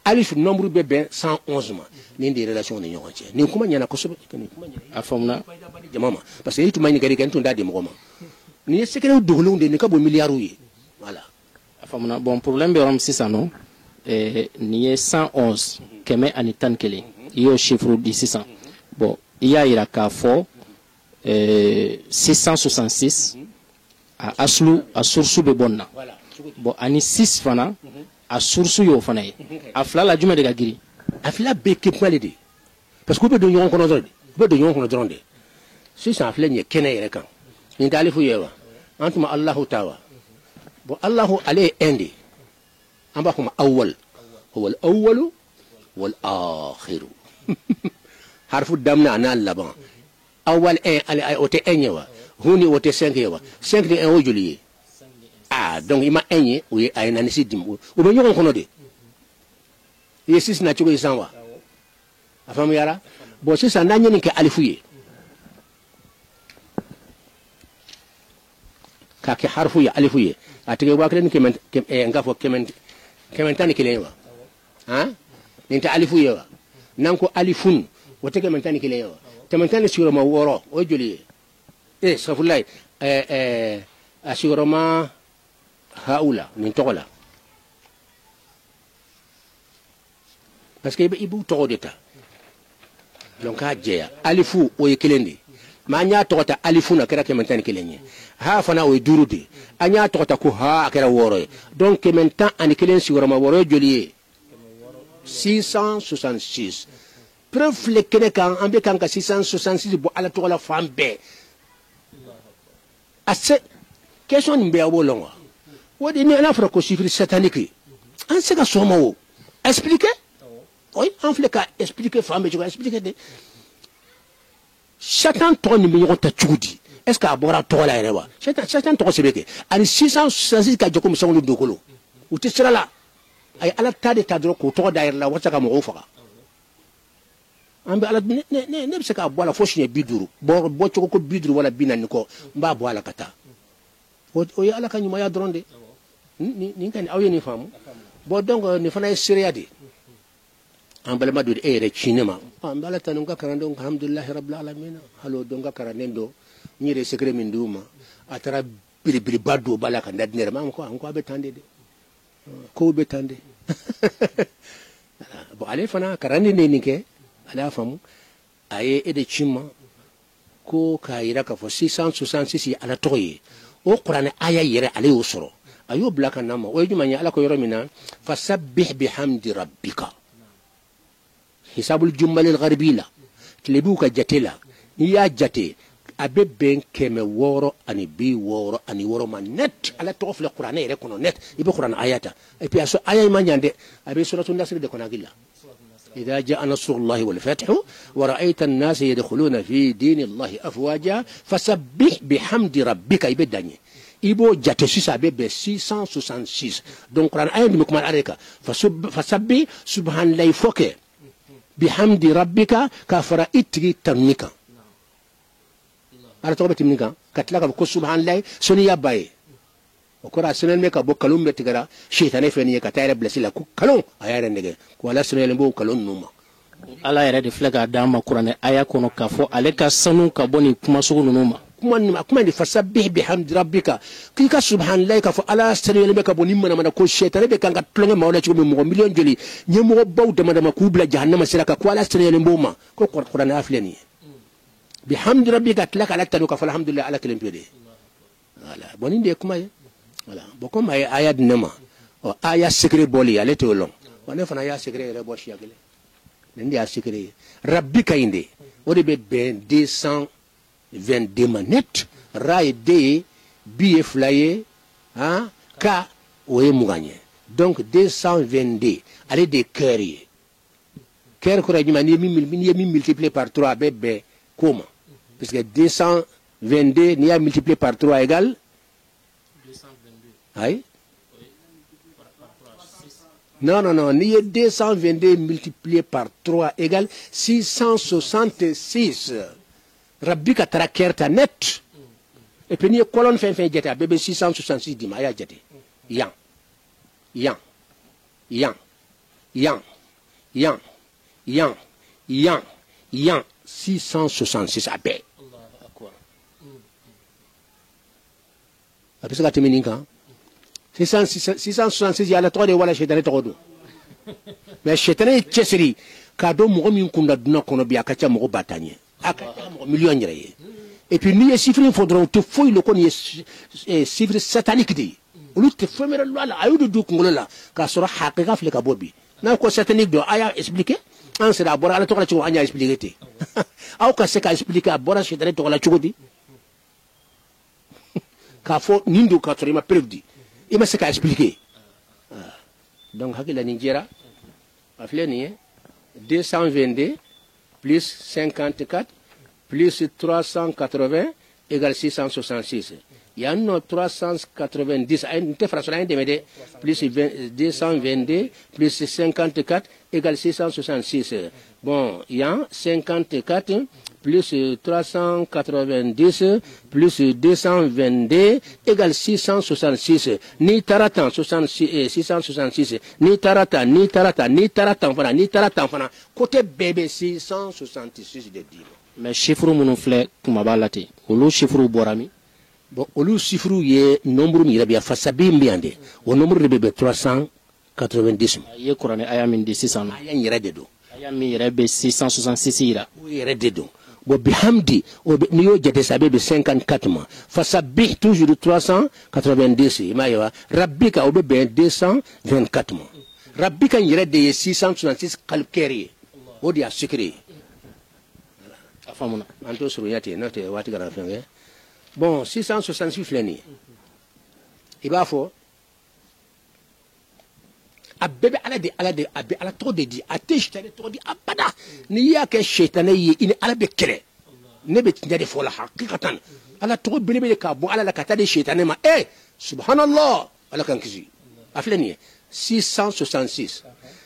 Speaker 3: alif nombre bɛ bɛn 111 ma nin de relation ni ɲɔgɔn cɛ nin kuma ɲɛna kosɛbɛ nin kuma ɲɛna
Speaker 2: a faamuna
Speaker 3: jama ma parce que i tun ma ɲininkali kɛ n tun t'a di mɔgɔ ma nin ye secret dogolenw de nin ka bon miliyariw ye voilà
Speaker 2: a faamuna bon problème bɛ yɔrɔ min sisan nɔ nin ye 111 kɛmɛ ani 11 i y'o chiffre di sisan bon i y'a yira k'a fɔ 666 a aslu a source bɛ bɔ nin na bon ani 6 fana a source y'o fana ye a fila la jumɛn de ka girin
Speaker 3: a fila bɛɛ kɛ kuma de parce que u bɛ don ɲɔgɔn kɔnɔ dɔrɔn de u bɛ don ɲɔgɔn kɔnɔ dɔrɔn de sisan a filɛ nin ye kɛnɛ yɛrɛ kan nin tɛ alifu ye wa an tun ma alahu ta wa bon alahu ale ye 1 de an b'a fɔ ma awwal huwa al-awwalu wal akhiru harfu damna ana laban awwal 1 ale o tɛ 1 ye wa huni o tɛ 5 ye wa 5 ni 1 o joli ye ah donc il ma 1 ye o ye a ye naani si dim o bɛ ɲɔgɔn kɔnɔ de i ye 6 na cogo ye san wa a faamuyara bon sisan n'an ye nin kɛ alifu ye k'a kɛ harfu ye alifu ye a tigɛ 1000 ni kɛmɛ n k'a fɔ kɛmɛ tan ni kelen ye wa han nin tɛ alifu ye wa n'an ko alifun o tɛ kɛmɛ tan ni kelen ye wa kɛmɛ tan ni sigiyɔrɔma 6 o ye joli ye safulayi a sigiyɔrɔma haula nin tɔgɔ la parce que i b'u tɔgɔ de ta donc k'a jɛya alifu o ye kelen de mais an y'a tɔgɔ ta alifun a kɛra kɛmɛ tan ni kelen ye ha fana o ye 5 de an y'a tɔgɔ ta ko ha a kɛra 6 ye donc kɛmɛ tan ani kelen sigiyɔrɔma 6 ye joli ye 666 preuve filɛ kɛnɛ kan an bɛ kan ka 666 bɔ ala tɔgɔ la fan bɛɛ a se question nin bɛɛ a b'o lɔn wa o de n'a fɔra ko chiffre satanique an se ka sɔn ma o expliquer oui an filɛ ka expliquer fan bɛɛ cogo expliquer de satan tɔgɔ nin bɛ ɲɔgɔn ta cogo di est ce que a bɔra tɔgɔ la yɛrɛ wa satan tɔgɔ sɛbɛn kɛ ani 666 ka jɛ komi sangolo dugukolo u tɛ sira la a ye ala ta de ta dɔrɔn k'o tɔgɔ da yɛrɛ la walasa ka mɔgɔw faga an bɛ ala ne bɛ se k'a bɔ a la fo siɲɛ 50 bɔ cogo ko 50 wala 40 kɔ n b'a bɔ a la ka taa o ye ala ka ɲumanya dɔrɔn de nin ka aw ye nin faamu bon donc nin fana ye seereya de an balima don e yɛrɛ ci ne ma an bɛ ala tanu n ka kalandenw alhamdulilahi rabbil alamin hali o don n ka kalanden dɔ n yɛrɛ secret min d'u ma a taara belebeleba don ba la ka da di ne yɛrɛ ma an ko a bɛ tan de dɛ kow bɛ tan de bon ale fana kalanden de ye nin kɛ ale y'a faamu a ye e de ci ma ko k'a yira k'a fɔ 666 ye ala tɔgɔ ye o kuranɛ aya yɛrɛ ale y'o sɔrɔ a y'o bila ka na ma o ye jumɛn ye ala ko yɔrɔ min na fasabbih bihamdi rabbika hisabul jummalil gharbi la tilebiw ka jate la n'i y'a jate a bɛ bɛn 666 ani 6 ma net ala tɔgɔ filɛ kuranɛ yɛrɛ kɔnɔ net i bɛ kuranɛ aya ta et puis a sɔ aya in ma ɲan dɛ a bɛ suratul nasr de kɔnɔ hakili la إذا جاء نصر الله والفتح ورأيت الناس يدخلون في دين الله أفواجا فسبح بحمد ربك يبدأني إبو جاتسيس أبي 666 donc Quran ayat di mukmal areka فسبح سبحان الله فوق بحمد ربك كفر إتري تنميكا على توبة تنميكا كتلاك بكو سبحان الله سنيا باي okora senen me ka bo kalum be tigara shaytane fe ni ka tayre blessé la ku kalon ayare ndege ko la senen bo kalon numa
Speaker 2: ala yɛrɛ de filɛ k'a d'an ma kuranɛ aya kɔnɔ k'a fɔ ale ka sanu ka bɔ nin kuma sugu ninnu ma
Speaker 3: kuma ni fasabbih bihamdi rabbika k'i ka subhanallahi ka fɔ ala senen be ka bɔ ni mana ko shaytane be kan ka tulonge mawla cogo min mɔgɔ million joli nye mɔgɔ baw dama k'u bila jahannama sira ka ko ala senen bo ma ko kuranɛ afle ni bihamdi rabbika tilaka ala tanu ka fɔ alhamdulillah ala kelen pede wala bonin de kuma ye voilà bon comme ay aya dinema o aya secret boli ale te olon on fana ya secret re bo shi agele Nende a secret. Rabbi kainde. O de be ben 222 manettes. Ra et D, B et flyer, hein, K, ou est mougagné. Donc 222. Allez des cœurs. Cœur qu'on a multiplié par 3, bébé, comment? Parce que 222, n'y a multiplié par 3 égale 222. Aïe? Non, n'y a 222 multiplié par 3 égale 666. Rabbi katara kerta net. Et puis n'y a colonne fin jete, bébé 666 dima, ya jete. Yang. 666 à paix. Après ça, tu me dis 666, il y a la 3 de Walla Chétané Torodo. Mais Chétané Chesseri, Kado Moumi Kunda Duna Konobia Kacha Moro Batagne. Million. Et puis, nous, les chiffres, il faudra te fouiller le connaît chiffres sataniques. Ou te fouiller le loi, à eux de Doukoula, car sera Hakegaf le Kabobi. N'a quoi satanique de Aya expliqué? Un c'est d'abord à la tour à Aya expliqué. A aucun sec à expliquer à Bora Chétané Tola Chogodi. Car faut Nindo Katorima Perdi. Il m'a sec à expliquer. Donc, Hakila Ninjera, a fleni 222 plus 54 plus 380 égale 666. Il y a un 390, plus 222 plus 54 égale 666. Bon, il y a 54 plus 390 plus 222 égale 666. Ni taratan 666. Ni taratan, voilà, ni taratan, voilà. Côté bébé 666 de 10.
Speaker 2: Mais chiffre mon flé kumabalati. Olu chiffre borami.
Speaker 3: Bon, olu chiffre ye nombre mi rabia fasabi mbiande. O nombre de bébé 390.
Speaker 2: Ye Qur'an aya min 600.
Speaker 3: Aya yere de do.
Speaker 2: Aya mi yere be 666 ira.
Speaker 3: O yere de do. Bo bihamdi o niyo jete sabe be 54 mois. Fasabi toujours 390. Mayo rabbika o be 224 mois. Rabbika yere de 666 calcaire. O dia secret. Anto suruyati note wati gara fenge. Bon, 666 fleni. Ibafo. Abebe ala trop de di. Ate shetane trop di abada. Ni ya ke shetane yi ini ala be kere. Ne be tinya de fola hakikatan. Ala trop belebe ka bo ala la kata de shetane ma. Subhanallah. Ala kan kizi. Afleni 666.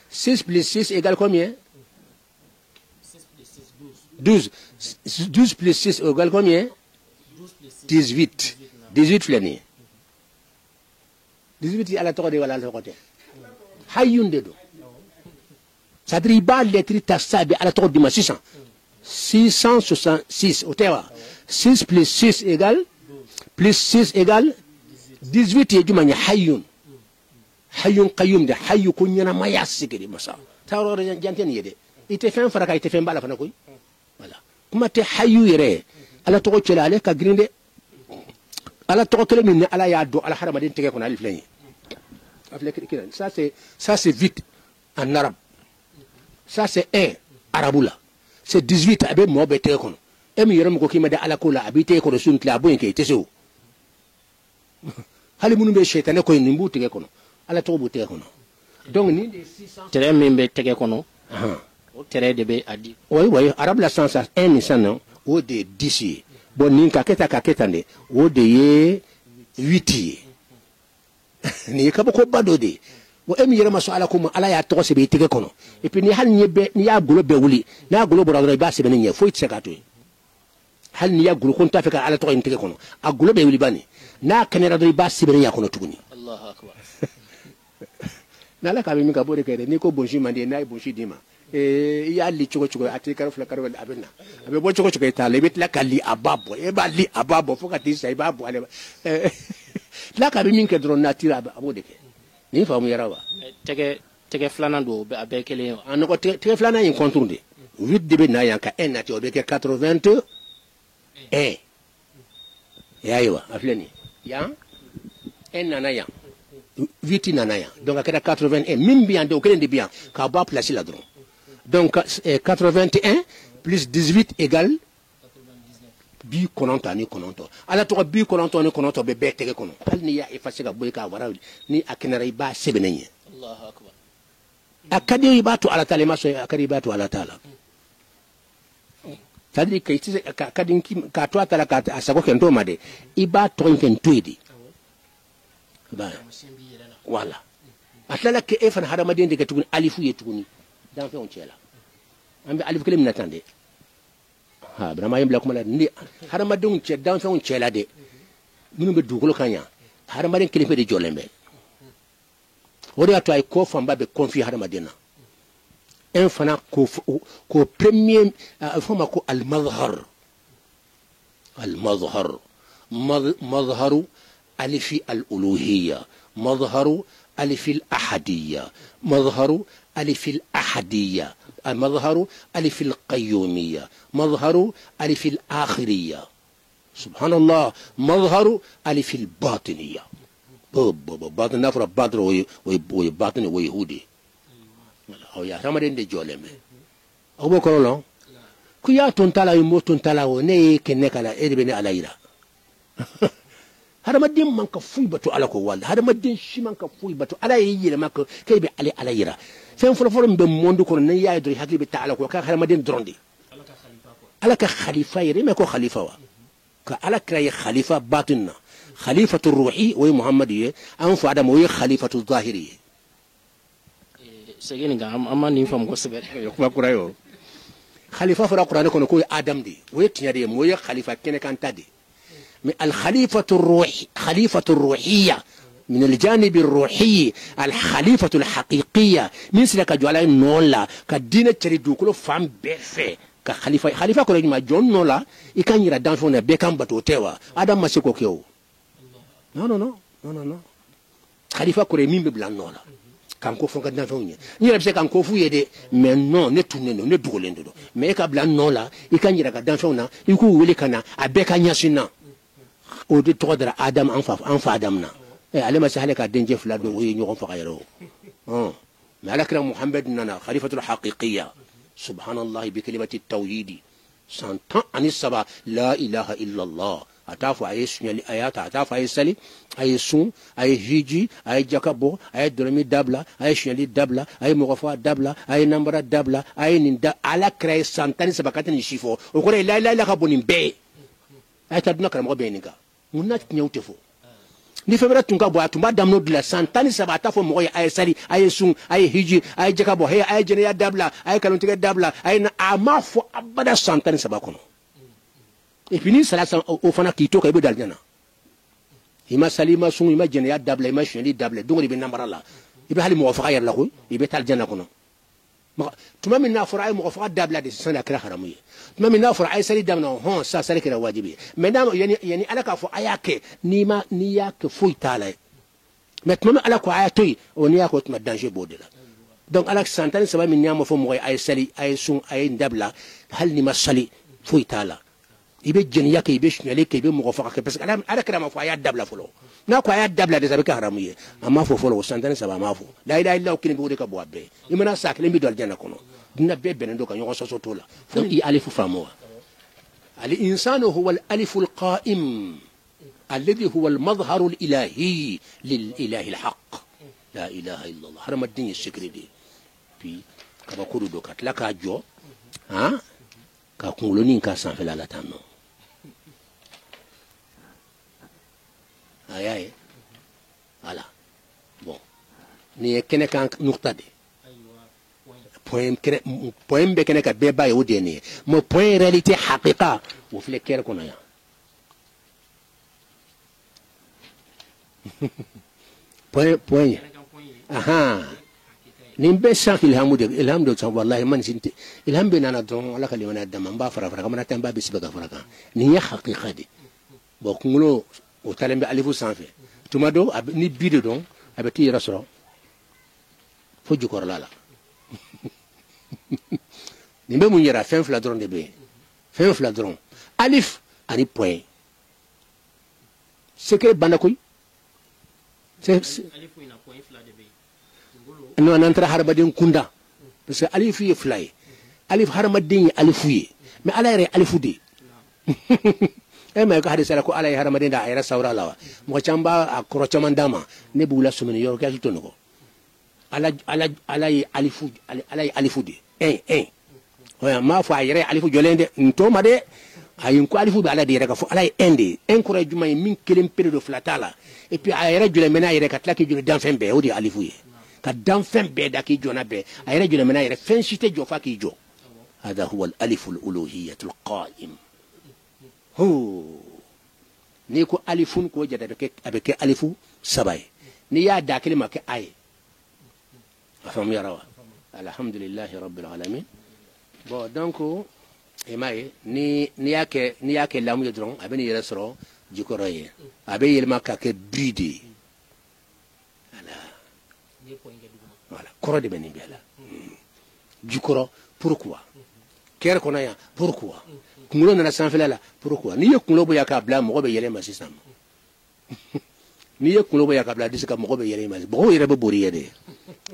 Speaker 3: 6 plus 6 égale combien? 12. 12 plus 6 égale combien? 18. 18 fleni. 18 à la tour de Walla le côté. Hayun de do. Ça dit ba lettre tasabe à la tour de 600. 666 au terre. 6 plus 6 égale plus 6 égale 18 et du mania hayun. Hayun qayyum de hayu kunyana maya sikiri masa. Tawro janten yede. Ite fen faraka ite fen bala fana koy. Voilà. Kuma te hayu yere ala to ko cela ale ka grinde ala to ko min ala ya do ala harama den tege ko na alif lañi ça c'est vite en arabe, ça c'est un araboula, c'est 18 abe mo be tege ko e mi yoro ko kima de ala ko la abite ko sun tla bo en ke teso hali munu be shaytané ko ni mbu tege ko ala to bu tege ko donc ni de 600
Speaker 2: tere min be tege ko no o tere de be adi
Speaker 3: oui arabe la sens un nisan o de 10 bon ni ka keta ne o de ye 8 ni ka ko bado de bo emi yere maso ala ko ala ya to se be tege kono et puis ni hal ni be ni ya gulo be wuli na gulo bo radra ba se be ni fo itse ka to hal ni ya gulo kon ta fe ka ala to en tege kono a gulo be wuli bani na kanera do ba se be ni ya kono tuguni
Speaker 2: Allahu akbar
Speaker 3: na la ka mi ka bo de kede ni ko bonjour mande na bonjour dima ya li chogo ati karo fla karo abena abe bo chogo ta le bit la kali ababo e ba li ababo fo ka ti sai babo ale la ka bi min ke dron natira abo de ke ni fa mu yarawa
Speaker 2: tege flana do be abe kele
Speaker 3: an ko tege flana yin contourne 8 de be na yanka en nati obe ke 80 ya yiwa afleni ya en nana ya 8 nana ya donc akeda 80 min bien de o kelen de bien ka ba placer la dron Donc 81 plus 18 égale bi kononto ani kononto. Ala to bi kononto ani kononto be tege kono. Hal ni ya effacer ka boy ka wara ni akinara iba sebenenye.
Speaker 2: Allahu akbar.
Speaker 3: Akadi ibatu ala taala maso akadi ibatu ala taala. C'est-à-dire que si akadi ka to atala ka asako kento made iba to kento idi. Ba. Voilà. Atala ke efan hadamadin de ketun alifu yetuni. Dan fe on chela. Ambe alifu kele minatande. Ha brama yembla kuma la ni hadamadin che dan fe on chela de. Minu be dugolo kanya. Hadamadin kele fe de jolembe. Odi ato ay ko famba be confi hadamadina. Un fana ko premier fama ko al mazhar. Al mazhar. مظهر ألف الألوهية مظهر ألف الأحدية مظهر ألف الأحدية مظهر ألف القيومية مظهر ألف الآخرية سبحان الله مظهر ألف الباطنية باطن نفر باطن وباطن ويهودي أو يا رمضان دي جولم أو بكرة كيا تنتلا يموت تنتلا وني كنكلا إدبني على يرا هذا مدين من كفوي بتو على كوال هذا مدين شي من كفوي بتو على ييرا ما كيبي على يرا فين فلفل بموندو كون نيا يدري حكي بتاع كو هذا مدين دروندي على كخليفه يري ما كو خليفه على كراي خليفه باطننا خليفه الروحي وهي محمديه ان فادم وهي خليفه الظاهري
Speaker 2: سيجيني اما نفهم كوسبر
Speaker 3: يكما كرايو خليفه في القران كو ادم دي ويتيا مويه خليفه كان تادي من خليفة الروحية من الجانب الروحي الخليفة الحقيقية من سلك جوالا نولا كدينة تريدو كله فام بفه كخليفة كله ما جون نولا يكان يردان فونا بكام بتوتوا آدم مسيكو كيو no خليفة كله مين ببلان نولا كان كوفون كدان فوني يربسي كان كوفو يدي mais non ne tuneno ne dugolendo mais ka blan nola يكان يردان فونا يكو ولي كنا أبكا نياسينا ودي تقدر آدم أنف آدمنا على ما سهلك الدنجة فلان وهي نيوم فغيره ما لك محمد لنا خليفة الحقيقية سبحان الله بكلمة التوحيد سنتان عن السبع لا إله إلا الله أتعرف أي سنة آيات أتعرف أي سلي أي سون أي هيجي أي جاكبو أي درمي دبلة أي شنالي دبلة أي مغفى دبلة أي نمبر دبلة أي نندا على كري سنتان سبعة نشيفو وكل لا لا لا كابونين بي أي تدنا كلام غبينيكا munat nyawtefo ni febra tunga bo atumba damno dila santani sabata fo moy ay sali ay sun ay hiji ay jakabo he ay jene ya dabla ay kalontiga dabla ay na amafo abada santani sabakono et puis ni sala o fana ki to kay be dal jana ima salima sun ima jene ya dabla ima sheli dabla dungo be nambara la ibe hali mo wafa yar la ko ibe tal jana kono tuma min na fura ay mo wafa dabla de sana kra haramuye ما من نافر أي سري دمنا هون سالك كده واجبي مدام يعني على كفو أياك نيما نياك فوي تالي متمم على كو أياتوي ونياك وتمدانجي بودلا دونك على سانتان سبب من نيام فو موي أي سري أي سون أي دبلا هل نيما سالي فوي تالا يبي جنياك يبي شنيالك يبي مغفقك بس على كلام فو أيات دبلا فلو ناكو أيات دبلا ده سبب كهرامية أما فو فلو سانتان سبب ما فو لا إله إلا هو كلمة بودك أبوابه يمنا ساكلين بدو الجنة كونو دنا بيبن دوكا يوغو سوتولا فني الف فاموا الانسان هو الالف القائم الذي هو المظهر الالهي للاله الحق لا اله الا الله حرم الدين السكري دي في كباكورو دوكا تلاكا جو ها كاكولونين كاسان فلا لا تامو اي voilà bon ni kene kan nukta de point be kene ka beba yo deni mo point réalité haqiqa wo fle kere kono ya point aha nimbe sak ilham do san wallahi man sinti ilham be nana don ala kali wana dama ba fara kamana tamba be sibaga fara kan ni ya haqiqa de bo kungulo o talembe alifu sanfe tumado ni bide don abeti rasro fo jukor lala nimbe mun yara fen fla dron de be fen fla dron alif ani point secret banakoy alif ina point fla de be no nantra harba den kunda parce que alif yi fly alif haramadin alifu ye mais ala yɛrɛ alifu de e ma ko hadisa la ko ala haramadin da ayra sawra lawa mo chamba a koro chaman dama ne bula sumini yor ka to no ala alifu de oya ma fa ayra alifu jolende to ma de ayin ko alifu be ala de reka fo ala ende enkura juma min kelem periode flatala et puis ayra jole mena ayra ka tlaki jole dan fembe o de alifu ye ka dan fembe da ki jona be ayra jole mena ayra fen cité jo fa ki jo هذا هو الألف الألوهية القائم هو نيكو ألفون كو جدا بك ألف سبعي نيا داكلي ما كأي أفهم يا روا الحمد لله رب العالمين بو دونكو إماي نيا كلام يدرون أبني يرسرو جكوراي أبي يلما كاك بيدي voilà koro de beni biala jukoro pourquoi kere konaya pourquoi kungulo nana sanfela la pourquoi ni ye kungulo bo yakabla mo be yele masisam ni ye kungulo bo yakabla disika mo be yele mas bo yere be boriye de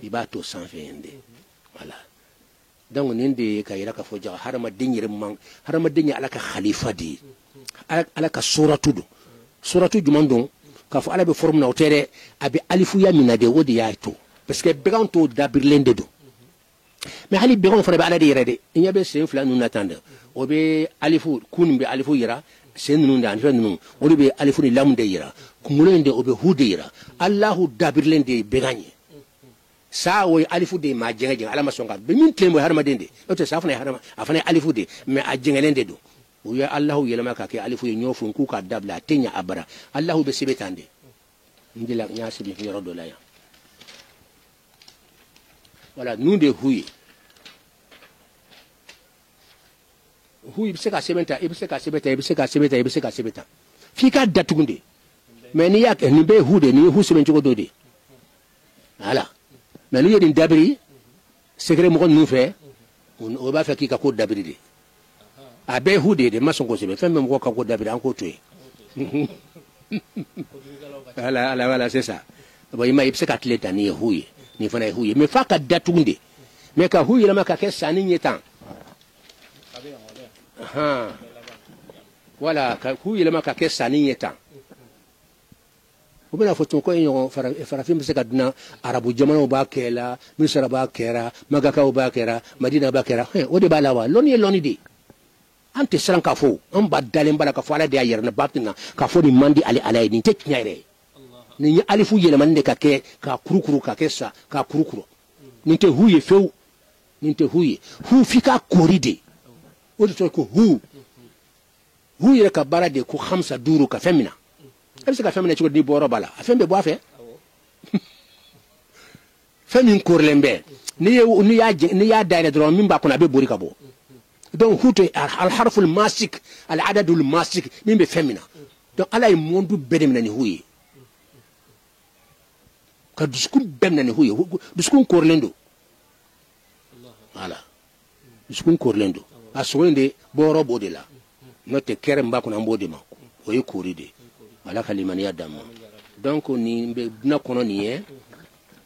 Speaker 3: ibato sanfende voilà donc ninde kayira ka foja harama dinyire man harama dinya alaka khalifa di alaka suratu jumandon ka fo ala be forme na otere abi alifu ya minade wodi ya to parce que beganto dabirlende do mais hali begon fana be ala de yere de inya be sen fla nun natande o be alifu kun be alifu yira sen nun dan fe nun o be alifu ni lam de yira kumulende o be hude yira allah dabirlende beganye sa wo alifu de ma jenga jenga ala masonga be min tlemo harma dende o te safna harma afana alifu de mais a jengelende do o ya allah yelama ka ke alifu nyofu ku ka dabla tenya abara allah be sibetande ndila nyasi bi fi rodo la ya voilà nous de huye bise ka sebeta fika datugunde mais ni yak ni be hude ni hu seben jogo dode voilà mais ni yedin dabri secret mo nu fe on ba fa ki ka ko dabri de a be hude de mason ko sebe femme mo ka ko dabri an ko toy voilà c'est ça boy ma ibse ka tleta ni huye ni fana huye mais fa ka datugunde mais ka huye la ma ka ke sani nyetan voilà ka huye la ma ka ke sani nyetan o bena foto ko yon farafim se ka duna arabu jamano ba kela misra ba kera magaka ba kera madina ba kera o de balawa loni de ante sran ka fo on ba dalen bala ka fo ala de ayer na batina ka fo ni mandi ali alay ni tek nyaire ni alifu yele man de ka ke ka kurukuru ka ke sa ka kurukuru ni te huye few ni te huye hu fika koride o de ko hu yele ka barade ko khamsa duru ka femina est-ce que femina ci ko ni boro bala fembe bo afe femin korlembe ni ya daire dron min ba ko na be bori ka bo donc huto al harf al masik al adad al masik min be femina donc ala mondu bedemna ni huye ka duskun bemna ni huye duskun korlendo voilà duskun korlendo aswende boro bodela note kere mbako na mbode ma oyi koride wala kalimani ya damu donc ni be na kono niye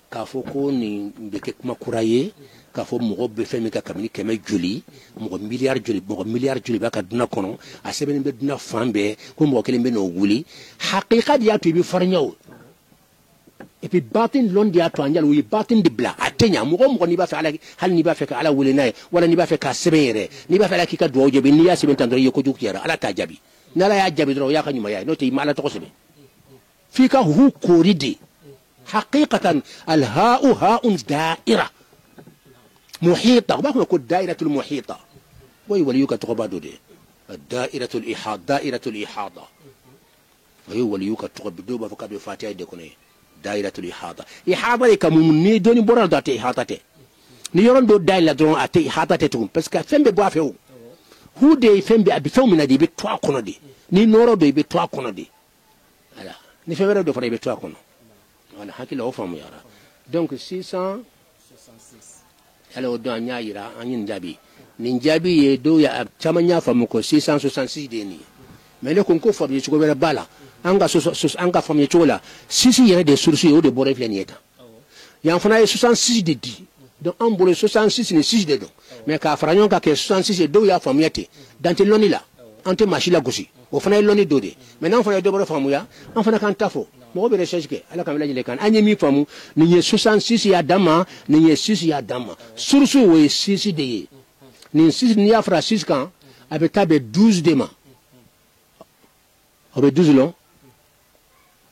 Speaker 3: ka foko ni be ke kuma kuraye ka fo mo be femi ka kamini keme joli mo milliard joli ba ka duna kono a sebe be duna fambe ko mo kele be no wuli haqiqa dia to bi farnyaw et puis batin londi ato anjal wi batin de bla atenya mo ni ba fa ala hal ni ba fa ka ala wuli nay wala ni ba fa ka sebere ni ba fa ala kika do jobe ni ya sebe tandro yoko jukiyara ala tajabi nala ya jabi dro ya kanyuma ya no te mala to sebe fika hu koridi haqiqatan al ha'u ha'un da'ira محيطة وما هو الدائرة المحيطة ويوليوك تغبادو دي دائرة الإحاطة ويوليوك تغبادو بفكاد فاتحة دي كوني دائرة الإحاطة إحاطة دي كموني دوني برال داتي إحاطة تي نيرون دو دائرة درون أتي إحاطة تي تكون بس كفين ببوافيو هو دي فين بفيو من دي بتوا كونو دي ني نورو دي بتوا كونو دي هلا ني فين دو فري بتوا كونو أنا حكي له فهم يارا donc 666 alors do anya yira anyin jabi nin jabi ye do ya chamanya famu ko 666 deni mais le konko fo bi ko bela bala anga anga famu chola sisi yere de sursi o de boref lenieta yan fana 66 de di donc en bolo 66 ni 6 de donc mais ka franyon ka ke 66 do ya famiyate dante loni la ante machila gosi o fana loni do de maintenant fana do boro famuya en fana kan tafo mo be recherche ke ala kam laji le kan anye mi famu ni 66 ya dama ni 6 ya dama sursu we 6 de ye ni 6 ni ya fra 6 kan abe tabe 12 de ma abe 12 long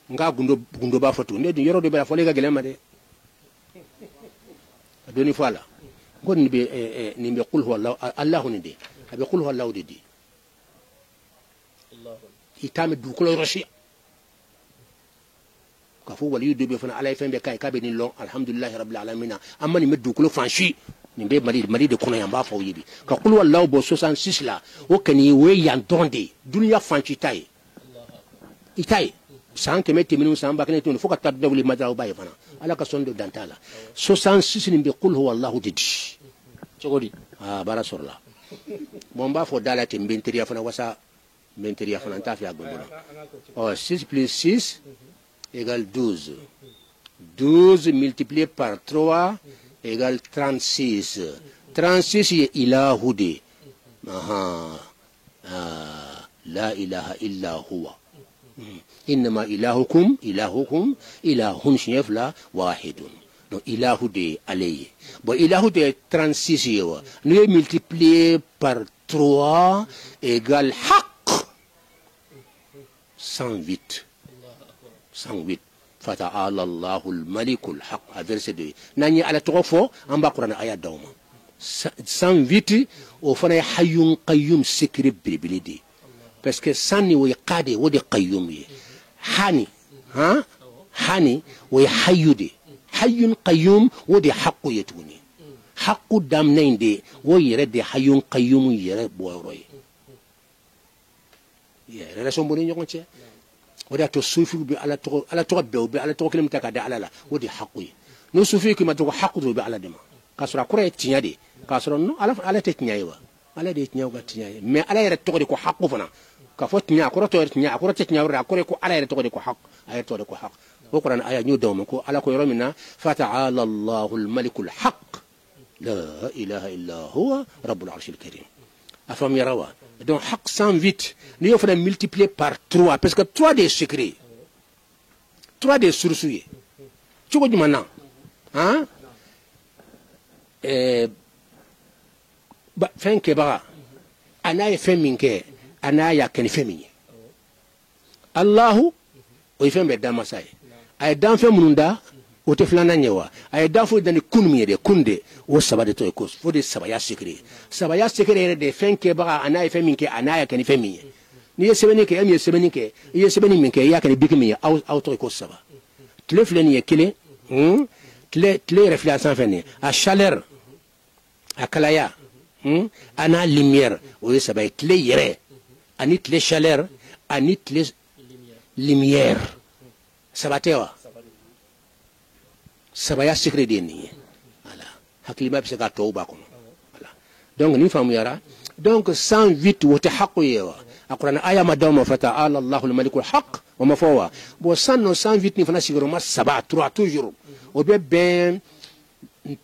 Speaker 3: nga gundo ba foto ne yoro de ba fo le ga gelema de doni fala gon ni be qul huwa allah ni de abe qul huwa allah de di allah itame du ko roshi ka fo wali de be fana alay fembe kay ka be ni long alhamdulillah rabbil alamin amma ni meddu ko fanshi ni be mali de kono yamba fo yibi ka qul huwa allah bo 66 la o kani we yan donde dunya fanshi tay itay san keme teminu san bakene tun foka tar dawli madraw baye fana ala ka sondo dantala 66 ni be qul huwa allah didi chogodi bara sorla bomba fo dala te mbinteriya fana wasa mbinteriya fana ta fi agondo 6 plus 6 égale 12 12 multiplié par 3 égale 36 36 est ilahudi la ilaha illa huwa إنما إلهكم إله شنفلا واحد donc ilahu de alayé bon ilahu de 36 yewa nous multiplié par 3 égale haq 108 fata'ala Allahul malikul haq à verset 2 nani ala tofo amba Qur'an aya dawma 108 au fana hayyun qayyum sikri bibilidi parce que sani wo qade wo de qayyum ye hani wo hayyude hayyun qayyum wo de haqqu yetuni haqqu damnende wo yere de hayyun qayyum yere boyroy yere rason boni nyokonche wo da to sufi bi ala to be ala to kelim takada ala la wo de haqqu no sufi ki ma to haqqu bi ala dema kasura kure tinyade kasura no ala te tinyayewa ala de tinyaw ga tinyaye mais ala yere to ko haqqu fana ka fot nya ko to nya ko te nya ra ko ala yere to ko haq ay to ko haq o Qur'an aya ñu dawma ko ala ko yoromina fata'ala Allahul malikul haq la ilaha illa huwa rabbul arshil karim afam yarawa donc haq 108 ni yo fa multiplier par 3 parce que 3 des secrets 3 des sources ci ko jumana ba fenke ba ana feminke ana ya ken feminye Allahu o ifembe dama sai ay dan fe mununda o te flana nyewa ay dan fo dani kunmi de kunde o sabade to ko fo de sabaya secret de fenke ba ana feminke ana ya ken feminye ni yesebeni ke ami yesebeni ke yesebeni minke ya ken bikmi au to ko saba tle fleni ye kele tle reflection feni a chaleur a kalaya ana lumière o sabay tle yere anit les chaleur anit les lumière sabatewa sabaya secret de ni voilà hakima bi ka to ba ko voilà donc ni famu yara donc 108 wote haqu yewa alquran aya madama fata'ala Allahul malikul haq wa mafawa bo 108 ni fana sigoro ma saba 3 toujours au ben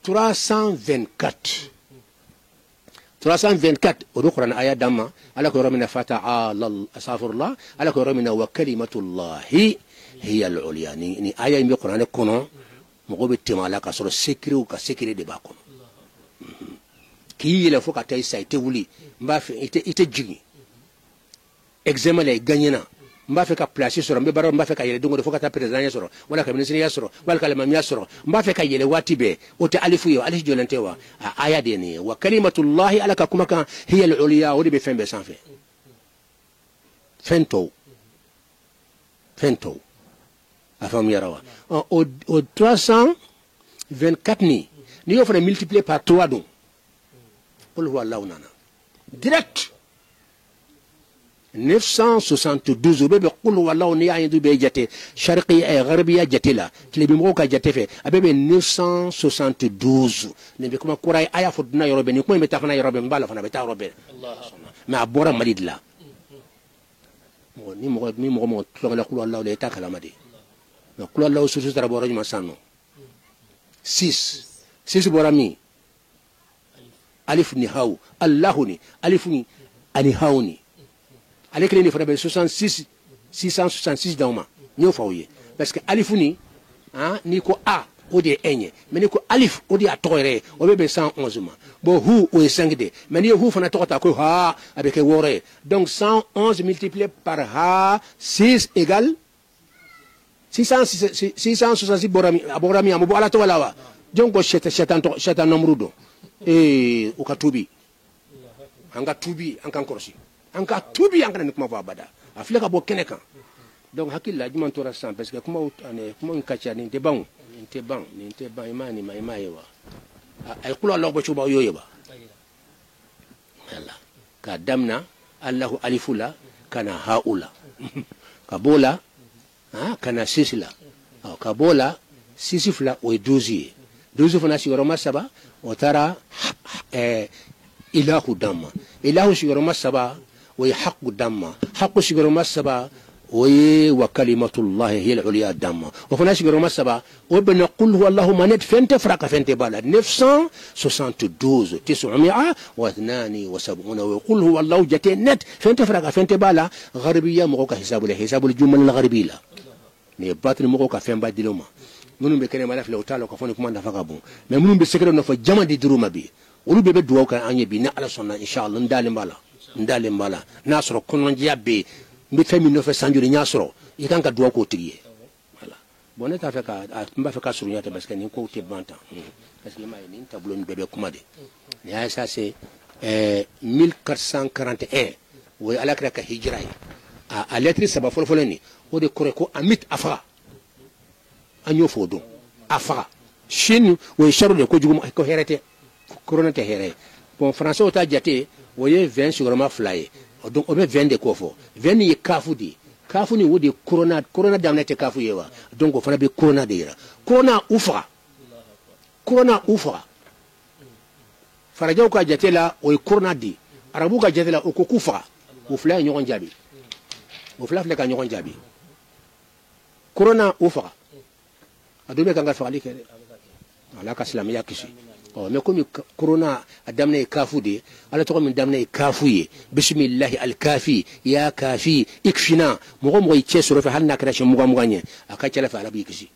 Speaker 3: 324 au Qur'an aya dama ala ko romina fata'ala asafurullah ala ko romina wa kalimatullahi hiya al-ulya ni aya mi Qur'an kono mo go betima la ka soro secret ou ka secret de ba kono ki yele fo ka tay sayte wuli mba fe ite jigi examen lay gagnena mba fe ka placer soro mbe baro mba fe ka yele dongo fo ka ta président soro wala ka ministre ya soro wala ka lamam ya soro mba fe ka yele watibe o ta alifu yo alif jolantewa aya de ni wa kalimatullahi alaka kuma kan hiya al-ulya o de be fembe sans fait fento afam yarawa au 324 ni yo fa multiplier par 3 donc qul huwa allah nana direct 972 bebe qul huwa allah ni ayi be jate sharqi ay gharbiya jate la tile bi mo ka jate fe abebe 972 ne be kuma kuray aya foduna yorobe ni kuma meta fana yorobe mbala fana beta yorobe allah ma abora malidla ni mo to la qul allah le ta kalamade na qul allah susu tara boro juma sanno 6 6 bɔra min alif ni haw allahu ni alif ni ani haw ni ale kelen de fana bɛ 666 d'aw ma n y'o fɔ aw ye parce que alif ni n'i ko a o de ye e ɲɛ mais n'i ko alif o de y'a tɔgɔ yɛrɛ ye o bɛ bɛn 111 ma bon hu o ye 5 de mais n'i ye hu fana tɔgɔ ta ko ha a bɛ kɛ 6 ye donc 111 multiplié par ha 6 égale 666 bɔra min a ma bɔ ala tɔgɔ la wa jɔn ko sɛtan nombre don u ka tuubi an ka tuubi an k'an kɔlɔsi an ka tuubi an kana nin kuma fɔ abada a filɛ ka bɔ kɛnɛ kan donc hakili la juma tora sisan parce que kuma in ka ca nin tɛ ban i m'a ye wa a ye kula lɔbɔ cogo y'o ye wa voilà k'a damina alahu alifu la ka na ha'u la ka b'o la ka na 6 la ka b'o la 6 fila o ye 12 ye 12 fana sigiyɔrɔma 3 o taara ilahu damma ilahu sigiyɔrɔma 3 o ye haqu damma haqu sigiyɔrɔma 3 o ye wa kalimatullahi hiya al-ulya damma o fana sigiyɔrɔma 3 o bɛnna qul huwa allahu manet fɛn tɛ fara ka fɛn tɛ b'a la 972 972 o ye qul huwa allahu jate net fɛn tɛ fara ka fɛn tɛ b'a la gharibiya mɔgɔw ka hisabu la hisabul jumal gharibi la ni batini mɔgɔw ka fɛn ba dil'o ma minnu bɛ kɛnɛma filɛ u t'a la ka fɔ ni kuma nafa ka bon mais minnu bɛ secret nɔfɛ jama di dir'u ma bi olu bɛɛ bɛ dugawu kɛ an ye bi ni ala sɔnna inshallah n dalen b'a la n'a sɔrɔ kɔnɔnajɛya bɛ yen n bɛ fɛn min nɔfɛ san joli n y'a sɔrɔ i kan ka dugawu k'o tigi ye voilà bon ne t'a fɛ ka n b'a fɛ ka surunya tɛ parce que nin kow tɛ ban tan parce que i m'a ye nin tableau nin bɛɛ bɛ kuma de nin y'a ça c'est 1441 o ye alakira ka hijira ye a lettre 3 fɔlɔfɔlɔ nin o de kɔrɔ ye ko amit afaga an y'o fɔ o don a faga sini o ye saro de ko jugu ko hɛrɛ tɛ corona tɛ hɛrɛ ye bon français ta jate o ye 20 sigiyɔrɔma 2 ye donc o bɛ 20 de ko fɔ 20 ye kafu de ye kafu ni o de corona daminɛ tɛ kafu ye wa donc o fana bɛ corona de yira corona u faga farajɛw ka jate la o ye corona de arabu ka jate la o ko k'u faga o fila ye ɲɔgɔn jaabi o fila filɛ ka ɲɔgɔn jaabi corona u faga a dɔ bɛ kan ka fagali kɛ dɛ ala ka silamɛya kisi mais komi corona a daminɛ ye kafu de ye ala tɔgɔ min daminɛ ye kafu ye bisimilahi alkafi ya kafi ikfina mɔgɔ mɔgɔ y'i cɛ sɔrɔ fɛ hali n'a kɛra siɲɛ 20 ye a ka ca ala fɛ ala b'i kisi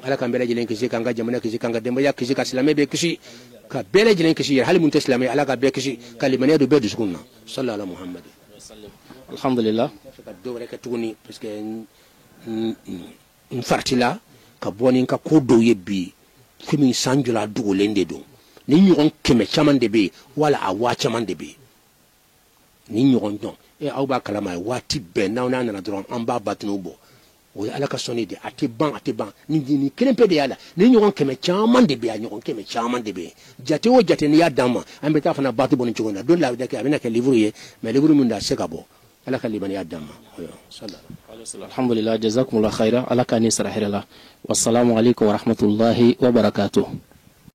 Speaker 3: ala k'an bɛɛ lajɛlen kisi k'an ka jamana kisi k'an ka denbaya kisi ka silamɛ bɛɛ kisi ka bɛɛ lajɛlen kisi yɛrɛ hali mun tɛ silamɛ ala ka bɛɛ kisi ka limaniya don bɛɛ dusukun na sallallahu ala muhammad
Speaker 2: alhamdulillah
Speaker 3: ka dɔ wɛrɛ kɛ tuguni parce que n faritila ka bɔ ni n ka ko dɔw ye bi komi san jɔla dogolen de don ni ɲɔgɔn 100 caman de bɛ yen wala a waa caman de bɛ yen ni ɲɔgɔn dɔn aw b'a kalama waati bɛɛ n'aw n'a nana dɔrɔn an b'a batiniw bɔ o ye ala ka sɔnni de a tɛ ban ni kelen pe de y'a la ni ɲɔgɔn 100 caman de bɛ yen a ɲɔgɔn 100 caman de bɛ yen jate o jate n'i y'a d'an ma an bɛ taa fana batu bɔ ni cogo in na don la a bɛ kɛ livre ye mais livre min da a se ka bɔ ala ka limaniya d'an ma
Speaker 2: alhamdulillah jazakumullah khaira ala ka ni sara hɛrɛ la wassalamu alaikum warahmatullahi wabarakatuh